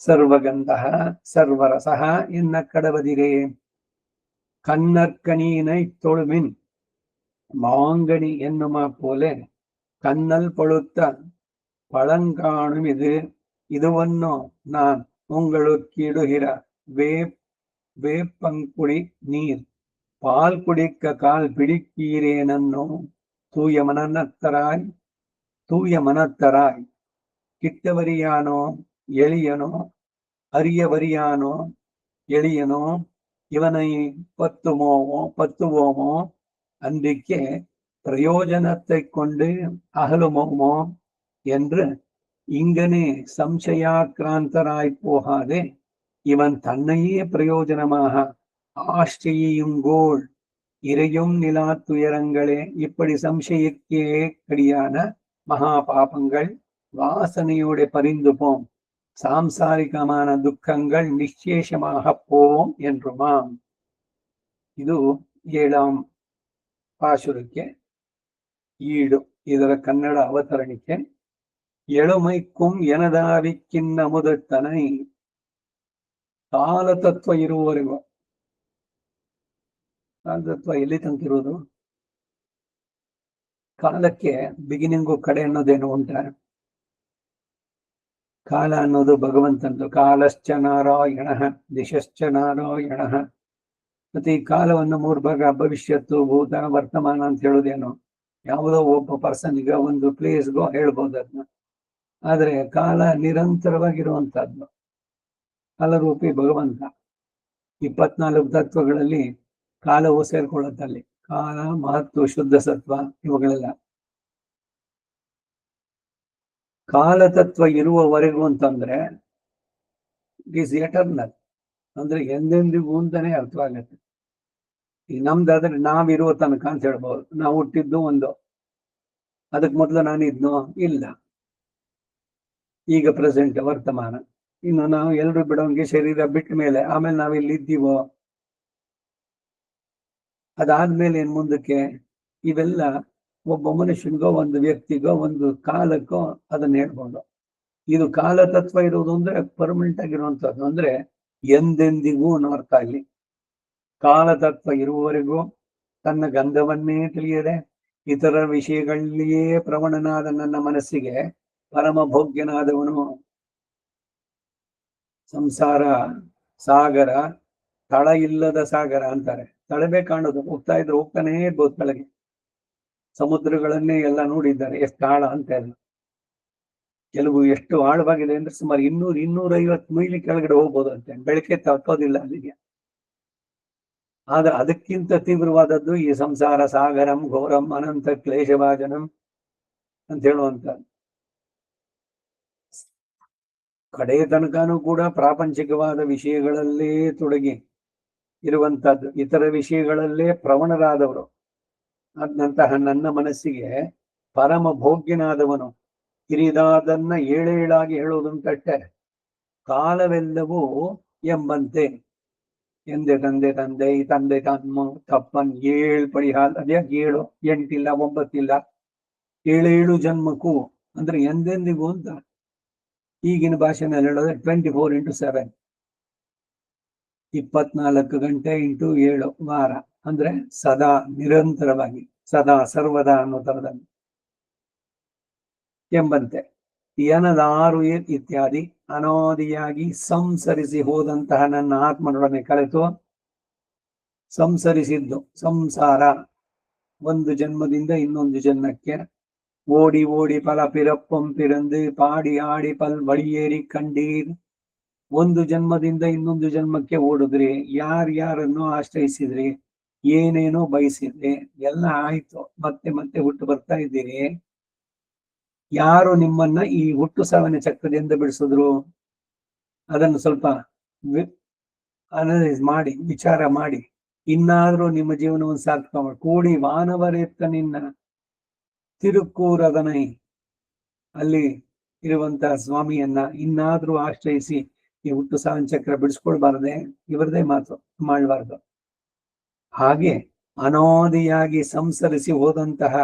சர்வகந்தக சர்வரசக என்ன கடவதிரே. கண்ணற்கனியினை தொழுமின் மாங்கனி என்னுமா போல கண்ணல் பழுத்த பழங்காணும் இதுவன்னோ நான் உங்களுக்கு இடுகிற வேப்பங்குடி நீர் பால் குடிக்க கால் பிடிக்கிறேனோ. தூய மனத்தராய் கிட்டவரியானோ எளியனோ அரியவரியானோ எளியனோ இவனை பத்துவோமோ அன்றைக்கே பிரயோஜனத்தை கொண்டு அகலுமோமோ என்று இங்கனே சம்சயாக்கிராந்தராய் போகாதே இவன் தன்னையே பிரயோஜனமாக ஆஷ்டையுங்கோள் இறையும் நிலா துயரங்களே. இப்படி சம்சயிக்கே கடியான மகா பாபங்கள் வாசனையோட பறிந்து போம், சாம்சாரிகமான துக்கங்கள் நிச்சேஷமாக போம் என்றுமாம். ಇದು 7ಆம் ಪಾಶುರಕ್ಕೆ ಈಡು. ಇದರ ಕನ್ನಡ ಅವತರಣಿಕೆ. ಎಳುಮೈಕ್ಕುಂ ಎನದಾವಿಕ್ಕಿನ್ನ ಅಮುದತ್ತನೈ, ಕಾಲತತ್ವ ಇರುವವರೆಗೂ. ಕಾಲತತ್ವ ಎಲ್ಲಿ ತನಕ ಇರೋದು? ಕಾಲಕ್ಕೆ ಬಿಗಿನಿಂಗು ಕಡೆ ಅನ್ನೋದೇನು ಉಂಟ? ಕಾಲ ಅನ್ನೋದು ಭಗವಂತಂದು. ಕಾಲಶ್ಚ ನಾರಾಯಣ ದಿಶಶ್ಚ ನಾರಾಯಣ ಮತ್ತೆ ಈ ಕಾಲವನ್ನು 3 ಭಾಗ ಭವಿಷ್ಯತ್ತು, ಭೂತ, ವರ್ತಮಾನ ಅಂತ ಹೇಳೋದೇನು, ಯಾವುದೋ ಒಬ್ಬ ಪರ್ಸನ್ಗೆ ಒಂದು ಪ್ಲೇಸ್ಗೋ ಹೇಳ್ಬೋದು ಅದನ್ನ. ಆದ್ರೆ ಕಾಲ ನಿರಂತರವಾಗಿರುವಂತಹದ್ದು. ಕಾಲರೂಪಿ ಭಗವಂತ 24 ತತ್ವಗಳಲ್ಲಿ ಕಾಲವು ಸೇರ್ಕೊಳ್ಳುತ್ತಲ್ಲಿ. ಕಾಲ, ಮಹತ್ವ, ಶುದ್ಧ ಸತ್ವ ಇವುಗಳೆಲ್ಲ ಕಾಲತತ್ವ ಇರುವವರೆಗೂ ಅಂತಂದ್ರೆ ಇಟ್ ಈಸ್ ಎಟರ್ನಲ್, ಅಂದ್ರೆ ಎಂದೆಂದಿಗೂ ಅಂತಾನೆ ಅರ್ಥವಾಗತ್ತೆ. ಈಗ ನಮ್ದಾದ್ರೆ ನಾವಿರುವ ತನಕ ಅಂತ ಹೇಳ್ಬೋದು. ನಾವು ಹುಟ್ಟಿದ್ದು ಒಂದು, ಅದಕ್ಕೆ ಮೊದಲು ನಾನಿದ್ನೋ ಇಲ್ಲ, ಈಗ ಪ್ರೆಸೆಂಟ್ ವರ್ತಮಾನ. ಇನ್ನು ನಾವು ಎಲ್ಲರೂ ಬಿಡೋಂಗೆ ಶರೀರ ಬಿಟ್ಟ ಮೇಲೆ ಆಮೇಲೆ ನಾವಿಲ್ಲಿ ಇದ್ದೀವೋ, ಅದಾದ್ಮೇಲೆ ಏನ್ ಮುಂದಕ್ಕೆ, ಇವೆಲ್ಲ ಒಬ್ಬ ಮನುಷ್ಯನಿಗೋ ಒಂದು ವ್ಯಕ್ತಿಗೋ ಒಂದು ಕಾಲಕ್ಕೋ ಅದನ್ನ ಹೇಳ್ಬೋದು. ಇದು ಕಾಲತತ್ವ ಇರುವುದು ಅಂದ್ರೆ ಪರ್ಮನೆಂಟ್ ಆಗಿರುವಂತದ್ದು, ಅಂದ್ರೆ ಎಂದೆಂದಿಗೂ ಅನ್ನೋ ಅರ್ಥ. ಇಲ್ಲಿ ಕಾಲತತ್ವ ಇರುವವರೆಗೂ ತನ್ನ ಗಂಧವನ್ನೇ ತಿಳಿಯದೆ ಇತರ ವಿಷಯಗಳಲ್ಲಿಯೇ ಪ್ರವಣನಾದ ನನ್ನ ಮನಸ್ಸಿಗೆ ಪರಮ ಭೋಗ್ಯನಾದವನು. ಸಂಸಾರ ಸಾಗರ ತಳ ಇಲ್ಲದ ಸಾಗರ ಅಂತಾರೆ. ತಳವೇ ಕಾಣೋದು, ಹೋಗ್ತಾ ಇದ್ರೆ ಹೋಗ್ತಾನೇ ಇರ್ಬೋದು ಕೆಳಗೆ. ಸಮುದ್ರಗಳನ್ನೇ ಎಲ್ಲ ನೋಡಿದ್ದಾರೆ, ಎಷ್ಟು ಆಳ ಅಂತ ಎಲ್ಲ. ಕೆಲವು ಎಷ್ಟು ಆಳವಾಗಿದೆ ಅಂದ್ರೆ ಸುಮಾರು 200-250 ಮೈಲಿ ಕೆಳಗಡೆ ಹೋಗ್ಬೋದು ಅಂತೆ, ಬೆಳಕೆ ತಪ್ಪೋದಿಲ್ಲ ಅಲ್ಲಿಗೆ. ಆದ್ರೆ ಅದಕ್ಕಿಂತ ತೀವ್ರವಾದದ್ದು ಈ ಸಂಸಾರ ಸಾಗರಂ ಘೋರಂ ಅನಂತ ಕ್ಲೇಶಭಾಜನಂ ಅಂತ ಹೇಳುವಂತ. ಕಡೆ ತನಕನೂ ಕೂಡ ಪ್ರಾಪಂಚಿಕವಾದ ವಿಷಯಗಳಲ್ಲೇ ತೊಡಗಿ ಇರುವಂತಹದ್ದು, ಇತರ ವಿಷಯಗಳಲ್ಲೇ ಪ್ರವಣರಾದವರು ಆದಂತಹ ನನ್ನ ಮನಸ್ಸಿಗೆ ಪರಮ ಭೋಗ್ಯನಾದವನು. ಕಿರಿದಾದನ್ನ ಏಳೇಳಾಗಿ ಹೇಳುವುದುಂಟಷ್ಟೆ. ಕಾಲವೆಲ್ಲವೂ ಎಂಬಂತೆ ಎಂದೆ ತಂದೆ ತಂದೆ ತಂದೆ ತಮ್ಮ ತಪ್ಪನ್ 7 ಪಡಿ ಹಾಲ್, ಅದೇ 7, 8 ಇಲ್ಲ 9 ಇಲ್ಲ, 7 ಜನ್ಮಕ್ಕೂ ಅಂದ್ರೆ ಎಂದೆಂದಿಗೂ ಅಂತ. ಈಗಿನ ಭಾಷೆನಲ್ಲಿ ಹೇಳೋದ್ರೆ 24x7, 24 ಗಂಟೆ ಇಂಟು 7 ವಾರ, ಅಂದ್ರೆ ಸದಾ ನಿರಂತರವಾಗಿ ಸದಾ ಸರ್ವದಾ ಅನ್ನೋ ತರದಲ್ಲಿ ಎಂಬಂತೆ. ಏನದಾರು ಇತ್ಯಾದಿ ಅನಾದಿಯಾಗಿ ಸಂಸರಿಸಿ ಹೋದಂತಹ ನನ್ನ ಆತ್ಮನೊಡನೆ ಕಳೆತು. ಸಂಸರಿಸಿದ್ದು ಸಂಸಾರ, ಒಂದು ಜನ್ಮದಿಂದ ಇನ್ನೊಂದು ಜನ್ಮಕ್ಕೆ ಓಡಿ ಓಡಿ ಪಲ ಪಿರಪ್ಪಂ ಪಿರಂದು ಪಾಡಿ ಆಡಿ ಪಲ್ ಬಳಿಯೇರಿ ಕಂಡೀರ್. ಒಂದು ಜನ್ಮದಿಂದ ಇನ್ನೊಂದು ಜನ್ಮಕ್ಕೆ ಓಡಿದ್ರಿ, ಯಾರ್ಯಾರನ್ನೋ ಆಶ್ರಯಿಸಿದ್ರಿ, ಏನೇನೋ ಬಯಸಿದ್ರಿ, ಎಲ್ಲ ಆಯ್ತು. ಮತ್ತೆ ಮತ್ತೆ ಹುಟ್ಟು ಬರ್ತಾ ಇದ್ದೀರಿ. ಯಾರು ನಿಮ್ಮನ್ನ ಈ ಹುಟ್ಟು ಸಾವಿನ ಚಕ್ರದಿಂದ ಬಿಡಿಸಿದ್ರು? ಅದನ್ನು ಸ್ವಲ್ಪ ಅನಲೈಸ್ ಮಾಡಿ, ವಿಚಾರ ಮಾಡಿ, ಇನ್ನಾದ್ರೂ ನಿಮ್ಮ ಜೀವನವನ್ನು ಸಾರ್ಥಕ ಮಾಡಿ. ಕೂಡಿ ವಾನವರೆತ್ತ ನಿನ್ನ ತಿರುಕ್ಕೂರದನೈ, ಅಲ್ಲಿ ಇರುವಂತಹ ಸ್ವಾಮಿಯನ್ನ ಇನ್ನಾದ್ರೂ ಆಶ್ರಯಿಸಿ ಈ ಹುಟ್ಟು ಸಾವಿನ ಚಕ್ರ ಬಿಡಿಸ್ಕೊಳ್ಬಾರದೆ? ಇವರದೇ ಮಾತು ಮಾಡಬಾರ್ದು. ಹಾಗೆ ಅನಾದಿಯಾಗಿ ಸಂಸರಿಸಿ ಹೋದಂತಹ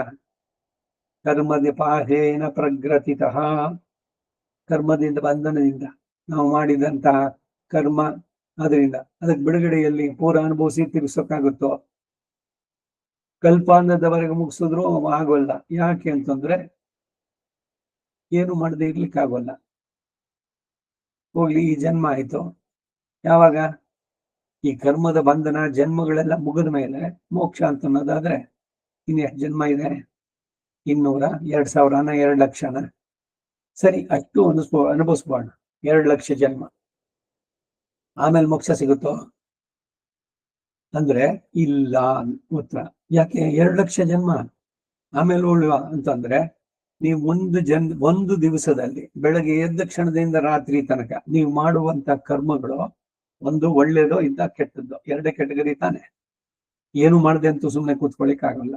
ಕರ್ಮದ ಪಾಹೇನ ಪ್ರಗ್ರತಿತಃ, ಕರ್ಮದಿಂದ ಬಂಧನದಿಂದ ನಾವು ಮಾಡಿದಂತಹ ಕರ್ಮ, ಅದರಿಂದ ಅದಕ್ಕೆ ಬಿಡುಗಡೆಯಲ್ಲಿ ಪೂರ ಅನುಭವಿಸಿ ತಿರ್ಸೋಕ್ಕಾಗುತ್ತೋ? ಕಲ್ಪಾಂಧದವರೆಗೆ ಮುಗಿಸಿದ್ರು ಆಗೋಲ್ಲ. ಯಾಕೆ ಅಂತಂದ್ರೆ ಏನು ಮಾಡದೆ ಇರ್ಲಿಕ್ಕಾಗೋಲ್ಲ. ಹೋಗ್ಲಿ, ಈ ಜನ್ಮ ಆಯ್ತು. ಯಾವಾಗ ಈ ಕರ್ಮದ ಬಂಧನ ಜನ್ಮಗಳೆಲ್ಲ ಮುಗಿದ ಮೇಲೆ ಮೋಕ್ಷ ಅಂತ ಅನ್ನೋದಾದ್ರೆ ಇನ್ನೆಷ್ಟು ಜನ್ಮ ಇದೆ? 200, 2000ನ, 2 ಲಕ್ಷನ? ಸರಿ, ಅಷ್ಟು ಅನುಭವಿಸ್ಬೋಣ. 2 ಲಕ್ಷ ಜನ್ಮ ಆಮೇಲೆ ಮೋಕ್ಷ ಸಿಗುತ್ತೋ ಅಂದ್ರೆ ಇಲ್ಲ ಉತ್ತರ. ಯಾಕೆ 2 ಲಕ್ಷ ಜನ್ಮ ಆಮೇಲೆ ಉಳ್ಳುವ ಅಂತಂದ್ರೆ, ನೀವು ಒಂದು ದಿವಸದಲ್ಲಿ ಬೆಳಗ್ಗೆ ಎದ್ದ ಕ್ಷಣದಿಂದ ರಾತ್ರಿ ತನಕ ನೀವು ಮಾಡುವಂತ ಕರ್ಮಗಳು ಒಂದು ಒಳ್ಳೇದೋ ಇದ್ದ ಕೆಟ್ಟದ್ದೋ, 2 ಕೆಟಗರಿ ತಾನೆ. ಏನು ಮಾಡದೆ ಅಂತೂ ಸುಮ್ಮನೆ ಕೂತ್ಕೊಳ್ಳಿಕ್ಕಾಗಲ್ಲ.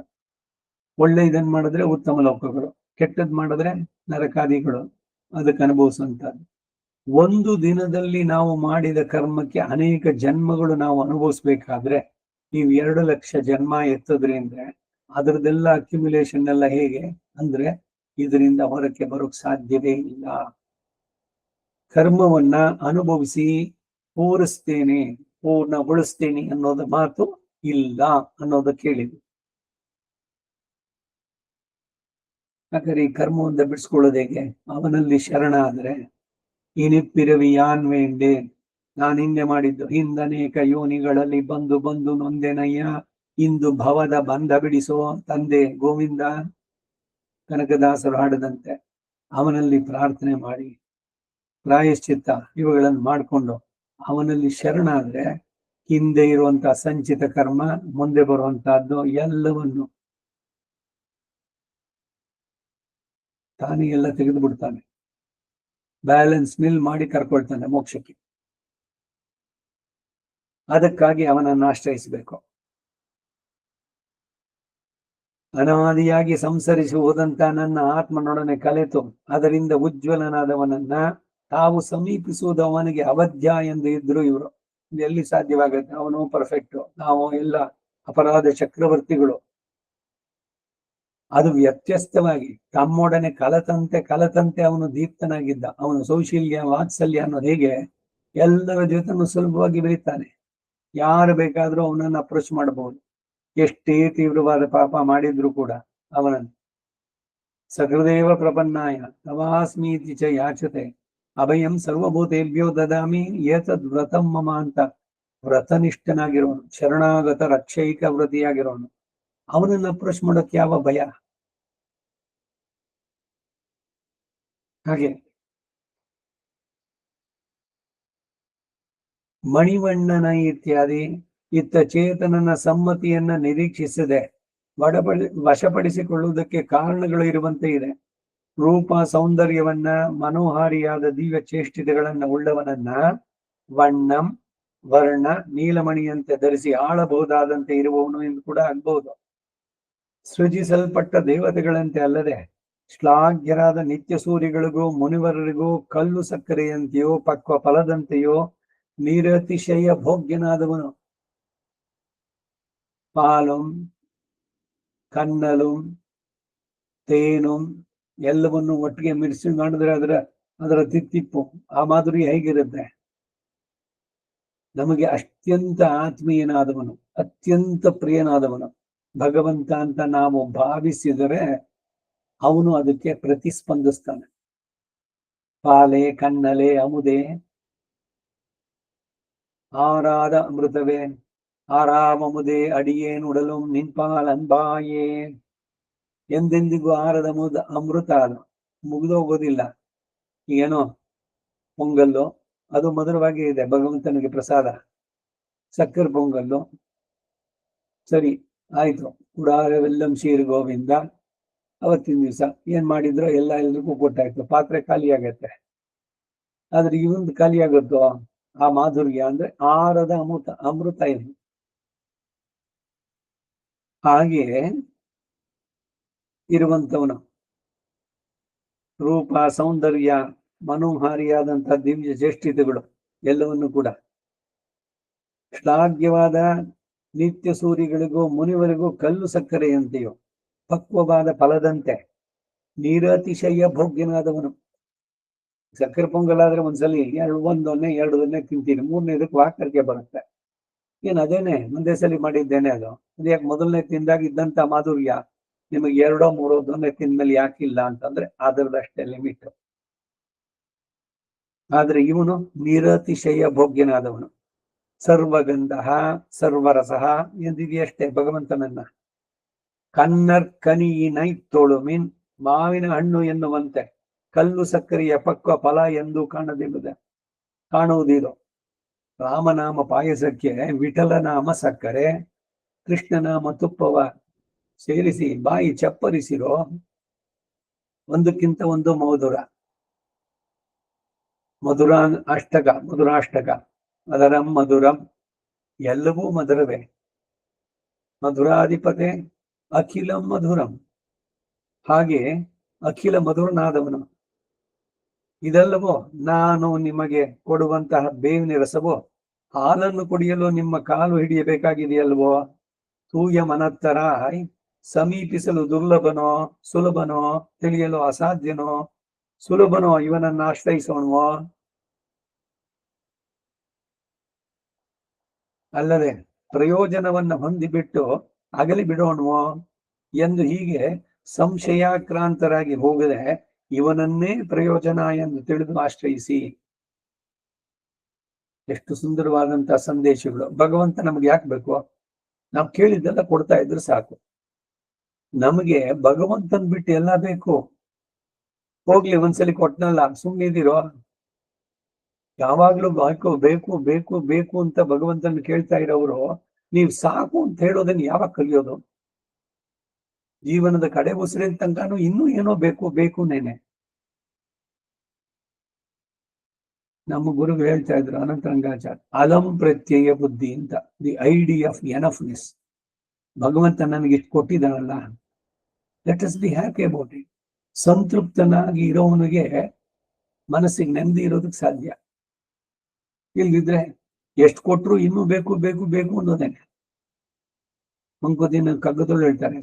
ಒಳ್ಳೆ ಇದನ್ ಮಾಡಿದ್ರೆ ಉತ್ತಮ ಲೋಕಗಳು, ಕೆಟ್ಟದ್ ಮಾಡಿದ್ರೆ ನರಕಾದಿಗಳು, ಅದಕ್ಕೆ ಅನುಭವಿಸುವಂತದ್ದು. ಒಂದು ದಿನದಲ್ಲಿ ನಾವು ಮಾಡಿದ ಕರ್ಮಕ್ಕೆ ಅನೇಕ ಜನ್ಮಗಳು ನಾವು ಅನುಭವಿಸ್ಬೇಕಾದ್ರೆ ನೀವು 2 ಲಕ್ಷ ಜನ್ಮ ಎತ್ತದ್ರಿ ಅಂದ್ರೆ ಅದರದೆಲ್ಲ ಅಕ್ಯುಮುಲೇಷನ್ ಎಲ್ಲ ಹೇಗೆ ಅಂದ್ರೆ ಇದರಿಂದ ಹೊರಕ್ಕೆ ಬರೋಕ್ ಸಾಧ್ಯವೇ ಇಲ್ಲ. ಕರ್ಮವನ್ನ ಅನುಭವಿಸಿ ಪೂರೈಸ್ತೇನೆ, ಪೂರ್ಣಗೊಳಿಸ್ತೇನೆ ಅನ್ನೋದು ಮಾತು ಇಲ್ಲ ಅನ್ನೋದಕ್ಕೆ ಹೇಳಿದ್ರು. ಹಾಗಾದ್ರೆ ಈ ಕರ್ಮವನ್ನು ಬಿಡಿಸ್ಕೊಳ್ಳೋದು ಹೇಗೆ? ಅವನಲ್ಲಿ ಶರಣ ಆದ್ರೆ ಇನಿಪ್ಪಿರವಿ ಯಾನ್ ವೇಂಡೆ, ನಾನು ಹಿಂದೆ ಮಾಡಿದ್ದು ಹಿಂದನೇಕ ಯೋನಿಗಳಲ್ಲಿ ಬಂದು ಬಂದು ನೊಂದೆನಯ್ಯ, ಇಂದು ಭವದ ಬಂಧ ಬಿಡಿಸೋ ತಂದೆ ಗೋವಿಂದ. ಕನಕದಾಸರು ಹಾಡದಂತೆ ಅವನಲ್ಲಿ ಪ್ರಾರ್ಥನೆ ಮಾಡಿ ಪ್ರಾಯಶ್ಚಿತ್ತ ಇವುಗಳನ್ನು ಮಾಡಿಕೊಂಡು ಅವನಲ್ಲಿ ಶರಣಾದ್ರೆ ಹಿಂದೆ ಇರುವಂತಹ ಸಂಚಿತ ಕರ್ಮ, ಮುಂದೆ ಬರುವಂತಹದ್ದು ಎಲ್ಲವನ್ನು ತಾನೇ ಎಲ್ಲ ತೆಗೆದು ಬಿಡ್ತಾನೆ, ಬ್ಯಾಲೆನ್ಸ್ ನಿಲ್ ಮಾಡಿ ಕರ್ಕೊಳ್ತಾನೆ ಮೋಕ್ಷಕ್ಕೆ. ಅದಕ್ಕಾಗಿ ಅವನನ್ನು ಆಶ್ರಯಿಸಬೇಕು. ಅನಾದಿಯಾಗಿ ಸಂಸರಿಸಿ ಹೋದಂತ ನನ್ನ ಆತ್ಮನೊಡನೆ ಕಲೆತು ಅದರಿಂದ ಉಜ್ವಲನಾದವನನ್ನ ತಾವು ಸಮೀಪಿಸುವುದು ಅವನಿಗೆ ಅವಧ್ಯ ಎಂದು ಇದ್ರು ಇವರು. ಎಲ್ಲಿ ಸಾಧ್ಯವಾಗುತ್ತೆ? ಅವನು ಪರ್ಫೆಕ್ಟ್, ನಾವು ಎಲ್ಲ ಅಪರಾಧ ಚಕ್ರವರ್ತಿಗಳು. ಅದು ವ್ಯತ್ಯಸ್ತವಾಗಿ ತಮ್ಮೊಡನೆ ಕಲತಂತೆ ಅವನು ದೀಪ್ತನಾಗಿದ್ದ. ಅವನು ಸೌಶಲ್ಯ ವಾತ್ಸಲ್ಯ ಅನ್ನೋದು ಹೇಗೆ ಎಲ್ಲರ ಜೊತೆನೂ ಸುಲಭವಾಗಿ ಬೆರೀತಾನೆ. ಯಾರು ಬೇಕಾದ್ರೂ ಅವನನ್ನು ಅಪ್ರೋಚ್ ಮಾಡಬಹುದು, ಎಷ್ಟೇ ತೀವ್ರವಾದ ಪಾಪ ಮಾಡಿದ್ರು ಕೂಡ ಅವನನ್ನು. ಸಹೃದೇವ ಪ್ರಪನ್ನಾಯ ತವಾಸ್ಮೀತಿ ಚ ಯಾಚತೆ ಅಭಯಂ ಸರ್ವಭೂತೇಭ್ಯೋ ದದಾಮಿ ಏತದ್ ವ್ರತಂ ಮಮ ಅಂತ ವ್ರತನಿಷ್ಠನಾಗಿರೋನು, ಶರಣಾಗತ ರಕ್ಷೈಕ ವ್ರತಿಯಾಗಿರೋನು, ಅವನನ್ನು ಅಪ್ರೋಚ್ ಮಾಡೋಕೆ ಯಾವ ಭಯ? ಹಾಗೆ ಮಣಿವಣ್ಣನ ಇತ್ಯಾದಿ ಇತ್ತ ಚೇತನನ ಸಮ್ಮತಿಯನ್ನ ನಿರೀಕ್ಷಿಸದೆ ವಶಪಡಿಸಿಕೊಳ್ಳುವುದಕ್ಕೆ ಕಾರಣಗಳು ಇರುವಂತೆ ಇದೆ. ರೂಪ ಸೌಂದರ್ಯವನ್ನ, ಮನೋಹಾರಿಯಾದ ದಿವ್ಯ ಚೇಷ್ಟಿತೆಗಳನ್ನ ಉಳ್ಳವನನ್ನ ವಣ್ಣಂ ವರ್ಣ ನೀಲಮಣಿಯಂತೆ ಧರಿಸಿ ಆಳಬಹುದಾದಂತೆ ಇರುವವನು ಎಂದು ಕೂಡ ಆಗ್ಬಹುದು. ಸೃಜಿಸಲ್ಪಟ್ಟ ದೇವತೆಗಳಂತೆ ಅಲ್ಲದೆ ಶ್ಲಾಘ್ಯರಾದ ನಿತ್ಯ ಸೂರ್ಯಗಳಿಗೂ ಮುನಿವರರಿಗೂ ಕಲ್ಲು ಸಕ್ಕರೆಯಂತೆಯೋ ಪಕ್ವ ಫಲದಂತೆಯೋ ನಿರತಿಶಯ ಭೋಗ್ಯನಾದವನು. ಪಾಲುಂ ಕನ್ನಲು ತೇನು ಎಲ್ಲವನ್ನು ಒಟ್ಟಿಗೆ ಮಿಡಿಸಿ ಮಾಡಿದ್ರೆ ಅದರ ತಿತ್ತಿಪ್ಪು, ಆ ಮಾಧುರಿ ಹೇಗಿರುತ್ತೆ? ನಮಗೆ ಅತ್ಯಂತ ಆತ್ಮೀಯನಾದವನು, ಅತ್ಯಂತ ಪ್ರಿಯನಾದವನು ಭಗವಂತ ಅಂತ ನಾವು ಭಾವಿಸಿದರೆ ಅವನು ಅದಕ್ಕೆ ಪ್ರತಿಸ್ಪಂದಿಸ್ತಾನೆ. ಪಾಲೆ ಕನ್ನಲೆ ಅಮುದೆ ಆರಾದ ಅಮೃತವೇ ಆರಾಮಮುದೆ ಅಡಿಯೇನುಡಲು ನಿನ್ಪಾಲ್ ಅನ್ಬಾಯೇ. ಎಂದೆಂದಿಗೂ ಆರದ ಅಮೃತ ಅದು ಮುಗಿದೋಗೋದಿಲ್ಲ. ಏನೋ ಪೊಂಗಲ್ಲು ಅದು ಮಧುರವಾಗಿ ಇದೆ, ಭಗವಂತನಿಗೆ ಪ್ರಸಾದ. ಸಕ್ಕರೆ ಪೊಂಗಲ್ಲು ಸರಿ ಆಯ್ತು, ಉಡಾರವೆಲ್ಲಂ ಶೀರ್ ಗೋವಿಂದ. ಅವತ್ತಿನ ದಿವಸ ಏನ್ ಮಾಡಿದ್ರು ಎಲ್ರಿಗೂ ಕೊಟ್ಟಾಯ್ತು, ಪಾತ್ರೆ ಖಾಲಿ ಆಗತ್ತೆ. ಆದ್ರೆ ಇವೊಂದು ಖಾಲಿ ಆಗುತ್ತೋ ಆ ಮಾಧುರ್ಯ ಅಂದ್ರೆ ಆರದ ಅಮೃತ ಇದು. ಹಾಗೆ ಇರುವಂತವನು ರೂಪ ಸೌಂದರ್ಯ ಮನೋಹಾರಿಯಾದಂತಹ ದಿವ್ಯ ಚೇಷ್ಟಿತೆಗಳು ಎಲ್ಲವನ್ನು ಕೂಡ ಶ್ಲಾಘ್ಯವಾದ ನಿತ್ಯ ಸೂರ್ಯಗಳಿಗೂ ಮುನಿವರಿಗೂ ಕಲ್ಲು ಸಕ್ಕರೆಯಂತೆಯೋ ಪಕ್ವವಾದ ಫಲದಂತೆ ನಿರತಿಶಯ ಭೋಗ್ಯನಾದವನು. ಸಕ್ಕರೆ ಪೊಂಗಲಾದ್ರೆ ಒಂದ್ಸಲಿ ಒಂದೊನ್ನೆ ಎರಡು ತಿಂತೀನಿ, ಮೂರನೇದಕ್ಕೆ ವಾಕರಿಕೆ ಬರುತ್ತೆ. ಏನ್ ಅದೇನೆ ಮುಂದೆ ಸಲಿ ಮಾಡಿದ್ದೇನೆ ಅದು ಯಾಕೆ ಮೊದಲನೇ ತಿಂದಾಗ ಇದ್ದಂತ ಮಾಧುರ್ಯ ನಿಮಗೆ ಎರಡೋ ಮೂರೋ ದೊನ್ನೆ ತಿಂದ್ಮೇಲೆ ಯಾಕಿಲ್ಲ ಅಂತಂದ್ರೆ ಅದರದಷ್ಟೇ ಲಿಮಿಟ್. ಆದ್ರೆ ಇವನು ನಿರತಿಶಯ ಭೋಗ್ಯನಾದವನು. ಸರ್ವಗಂಧ ಸರ್ವರಸಃ ಎಂದಿದೆಯಷ್ಟೇ ಭಗವಂತನನ್ನ. ಕನ್ನರ್ಕನಿ ನೈತೋಳು ಮೀನ್ ಮಾವಿನ ಹಣ್ಣು ಎನ್ನುವಂತೆ ಕಲ್ಲು ಸಕ್ಕರೆಯ ಪಕ್ವ ಫಲ ಎಂದು ಕಾಣುವುದಿದು. ರಾಮನಾಮ ಪಾಯಸಕ್ಕೆ ವಿಠಲನಾಮ ಸಕ್ಕರೆ, ಕೃಷ್ಣನಾಮ ತುಪ್ಪವ ಸೇರಿಸಿ ಬಾಯಿ ಚಪ್ಪರಿಸಿರೋ ಒಂದಕ್ಕಿಂತ ಒಂದು ಮಧುರಾಷ್ಟಕ ಅದರಂ ಮಧುರಂ ಎಲ್ಲವೂ ಮಧುರವೇ. ಮಧುರಾಧಿಪತೆ ಅಖಿಲಂ ಮಧುರಂ, ಹಾಗೆ ಅಖಿಲ ಮಧುರನಾದವನು. ಇದೆಲ್ಲವೋ ನಾನು ನಿಮಗೆ ಕೊಡುವಂತಹ ಬೇವಿನ ರಸವೋ ಹಾಲನ್ನು ಕುಡಿಯಲು ನಿಮ್ಮ ಕಾಲು ಹಿಡಿಯಬೇಕಾಗಿದೆಯಲ್ವೋ. ತೂಯ ಮನತ್ತರ ಸಮೀಪಿಸಲು ದುರ್ಲಭನೋ ಸುಲಭನೋ, ತಿಳಿಯಲು ಅಸಾಧ್ಯನೋ ಸುಲಭನೋ ಇವನನ್ನು ಆಶ್ರಯಿಸೋಣವೋ, ಅಲ್ಲದೆ ಪ್ರಯೋಜನವನ್ನ ಹೊಂದಿಬಿಟ್ಟು ಅಗಲಿ ಬಿಡೋಣವೋ ಎಂದು ಹೀಗೆ ಸಂಶಯಾಕ್ರಾಂತರಾಗಿ ಹೋಗದೆ ಇವನನ್ನೇ ಪ್ರಯೋಜನ ಎಂದು ತಿಳಿದು ಆಶ್ರಯಿಸಿ. ಎಷ್ಟು ಸುಂದರವಾದಂತಹ ಸಂದೇಶಗಳು. ಭಗವಂತ ನಮ್ಗೆ ಯಾಕೆ ಬೇಕು? ನಾವು ಕೇಳಿದ್ದೆಲ್ಲ ಕೊಡ್ತಾ ಇದ್ರೆ ಸಾಕು. ನಮಗೆ ಭಗವಂತನ್ ಬಿಟ್ಟು ಎಲ್ಲ ಬೇಕು. ಹೋಗ್ಲಿ, ಒಂದ್ಸಲಿ ಕೊಟ್ನಲ್ಲ ಸುಮ್ಮನಿದಿರೋ. ಯಾವಾಗ್ಲೂ ಬೇಕು ಬೇಕು ಬೇಕು ಬೇಕು ಅಂತ ಭಗವಂತನ ಕೇಳ್ತಾ ಇರೋರು ನೀವ್ ಸಾಕು ಅಂತ ಹೇಳೋದನ್ನ ಯಾವಾಗ ಕಲಿಯೋದು? ಜೀವನದ ಕಡೆ ಉಸಿರಿನ ತನಕನೂ ಇನ್ನೂ ಏನೋ ಬೇಕು ಬೇಕು ನೇನೆ. ನಮ್ಮ ಗುರುಗಳು ಹೇಳ್ತಾ ಇದ್ರು, ಅನಂತರಂಗಾಚಾರ್ಯ, ಅಲಂ ಪ್ರತ್ಯಯ ಬುದ್ಧಿ ಅಂತ, ದಿ ಐಡಿಯಾ ಆಫ್ ಎನಫ್ನೆಸ್. ಭಗವಂತ ನನಗೆ ಇಷ್ಟು ಕೊಟ್ಟಿದ್ದಾನಲ್ಲ, let us be happy about it. ಸಂತೃಪ್ತನಾಗಿ ಇರೋವನಿಗೆ ಮನಸ್ಸಿಗೆ ನೆಮ್ಮದಿ ಇರೋದಕ್ಕೆ ಸಾಧ್ಯ. ಇಲ್ದಿದ್ರೆ ಎಷ್ಟು ಕೊಟ್ರು ಇನ್ನೂ ಬೇಕು ಬೇಕು ಬೇಕು ಅನ್ನೋದೇನೆ. ಮಂಕುದಿನ ಕಗ್ಗದೊಳು ಹೇಳ್ತಾರೆ,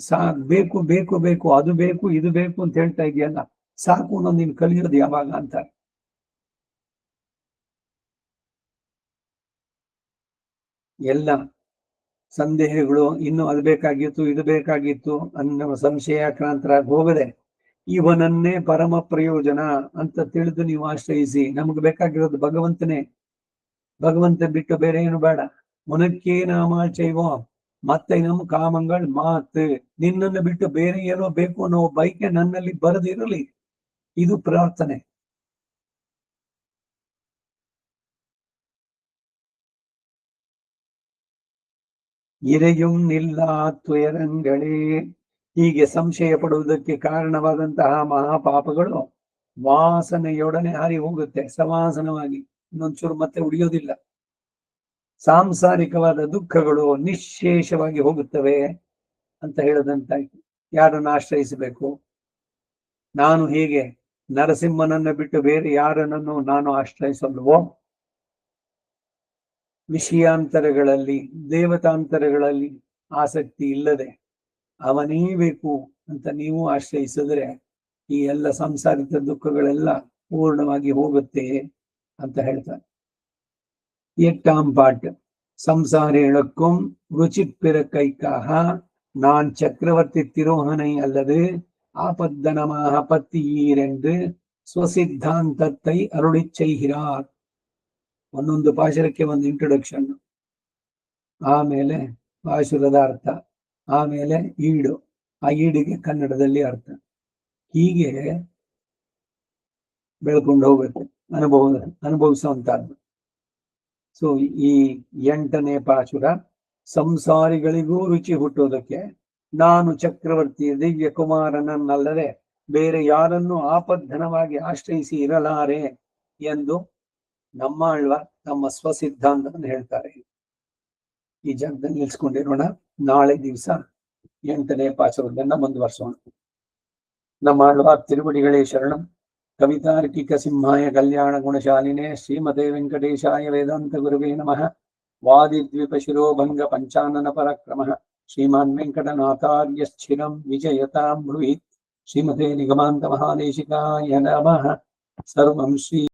ಬೇಕು ಬೇಕು ಬೇಕು, ಅದು ಬೇಕು ಇದು ಬೇಕು ಅಂತ ಹೇಳ್ತಾ ಇದೆಯಲ್ಲ, ಸಾಕು ಅನ್ನೋದು ನೀನು ಕಲಿಯೋದು ಯಾವಾಗ ಅಂತಾರೆ. ಎಲ್ಲ ಸಂದೇಹಗಳು, ಇನ್ನು ಅದು ಬೇಕಾಗಿತ್ತು ಇದು ಬೇಕಾಗಿತ್ತು ಅನ್ನೋ ಸಂಶಯಾಕ್ರಾಂತರಾಗಿ ಹೋಗದೆ ಇವನನ್ನೇ ಪರಮ ಪ್ರಯೋಜನ ಅಂತ ತಿಳಿದು ನೀವು ಆಶ್ರಯಿಸಿ. ನಮ್ಗೆ ಬೇಕಾಗಿರೋದು ಭಗವಂತನೇ. ಭಗವಂತ ಬಿಟ್ಟು ಬೇರೆ ಏನು ಬೇಡ. ಮುನಕ್ಕೇ ನಾಮ ಚೈವೋ ಮತ್ತೆ ನಮ್ಮ ಕಾಮಂಗಳ್ ಮಾತು. ನಿನ್ನನ್ನು ಬಿಟ್ಟು ಬೇರೆ ಏನೋ ಬೇಕು ಅನ್ನೋ ಬೈಕೆ ನನ್ನಲ್ಲಿ ಬರದಿರಲಿ, ಇದು ಪ್ರಾರ್ಥನೆ. ಇರೆಯುಂ ನಿಲ್ಲ ತ್ವಯರಂಗಳೇ. ಹೀಗೆ ಸಂಶಯ ಪಡುವುದಕ್ಕೆ ಕಾರಣವಾದಂತಹ ಮಹಾಪಾಪಗಳು ವಾಸನೆಯೊಡನೆ ಹಾರಿ ಹೋಗುತ್ತೆ, ಸವಾಸನವಾಗಿ ಇನ್ನೊಂಚೂರು ಮತ್ತೆ ಉಳಿಯೋದಿಲ್ಲ. ಸಾಂಸಾರಿಕವಾದ ದುಃಖಗಳು ನಿಶ್ಶೇಷವಾಗಿ ಹೋಗುತ್ತವೆ ಅಂತ ಹೇಳದಂತಾಯ್ತು. ಯಾರನ್ನು ಆಶ್ರಯಿಸಬೇಕು? ನಾನು ಹೀಗೆ ನರಸಿಂಹನನ್ನು ಬಿಟ್ಟು ಬೇರೆ ಯಾರನ್ನು ನಾನು ಆಶ್ರಯಿಸಲ್ವೋ? ವಿಷಯಾಂತರಗಳಲ್ಲಿ ದೇವತಾಂತರಗಳಲ್ಲಿ ಆಸಕ್ತಿ ಇಲ್ಲದೆ ಅವನೇ ಬೇಕು ಅಂತ ನೀವು ಆಶ್ರಯಿಸಿದ್ರೆ ಈ ಎಲ್ಲ ಸಂಸಾರಿಕ ದುಃಖಗಳೆಲ್ಲ ಪೂರ್ಣವಾಗಿ ಹೋಗುತ್ತೆ ಅಂತ ಹೇಳ್ತಾರೆ. எட்டாம் பாட்டு. சம்சாரிகளுக்கும் ருச்சிப்பிற கைக்காக நான் சக்கரவர்த்தி திரோகனை அல்லது ஆபத்தனமாக பத்தியீரென்று ಸ್ವಸಿದ್ಧಾಂತத்தை ಅರುಳಿ செய்கிறார். ಒಂದೊಂದು ಪಾಶುರಕ್ಕೆ ಒಂದು ಇಂಟ್ರೊಡಕ್ಷನ್, ಆಮೇಲೆ ಪಾಶುರದ ಅರ್ಥ, ಆಮೇಲೆ ಈಡು, ಆ ಈಡಿಗೆ ಕನ್ನಡದಲ್ಲಿ ಅರ್ಥ. ಹೀಗೆ ಬೆಳ್ಕೊಂಡು ಹೋಗುತ್ತೆ, ಅನುಭವಿಸುವಂತಹದ್ದು. ಸೊ ಈ 8ನೇ ಪಾಶುರ ಸಂಸಾರಿಗಳಿಗೂ ರುಚಿ ಹುಟ್ಟೋದಕ್ಕೆ ನಾನು ಚಕ್ರವರ್ತಿ ದಿವ್ಯ ಕುಮಾರನನ್ನಲ್ಲದೆ ಬೇರೆ ಯಾರನ್ನು ಆಪದ್ಧನವಾಗಿ ಆಶ್ರಯಿಸಿ ಇರಲಾರೆ ಎಂದು ನಮ್ಮಾಳ್ವ ತಮ್ಮ ಸ್ವಸಿದ್ಧಾಂತವನ್ನು ಹೇಳ್ತಾರೆ. ಈ ಜಾಗದಲ್ಲಿ ನಿಲ್ಸ್ಕೊಂಡಿರೋಣ. ನಾಳೆ ದಿವಸ 8ನೇ ಪಾಶುರದನ್ನ ಮುಂದುವರ್ಸೋಣ. ನಮ್ಮಾಳ್ವ ತಿರುವಡಿಗಳೇ ಶರಣಂ. ಕವಿತಾರ್ಕಿಕ ಸಿಂಹಾಯ ಕಲ್ಯಾಣ ಗುಣಶಾಲಿನೇ ಶ್ರೀಮತೆ ವೆಂಕಟೇಶಾಯ ವೇದಾಂತ ಗುರುವೇ ನಮಃ. ವಾದಿದ್ವಿಪ ಶಿರೋಭಂಗ ಪಂಚಾನನ ಪರಾಕ್ರಮಃ ಶ್ರೀಮಾನ್ ವೆಂಕಟನಾಥಾರ್ಯ ಸ್ಥಿರಂ ವಿಜಯತಾಂ ಬ್ರೂಹಿ. ಶ್ರೀಮತೆ ನಿಗಮಾಂತ ಮಹಾದೇಶಿಕಾಯ ನಮಃ. ಸರ್ವಂ ಶ್ರೀ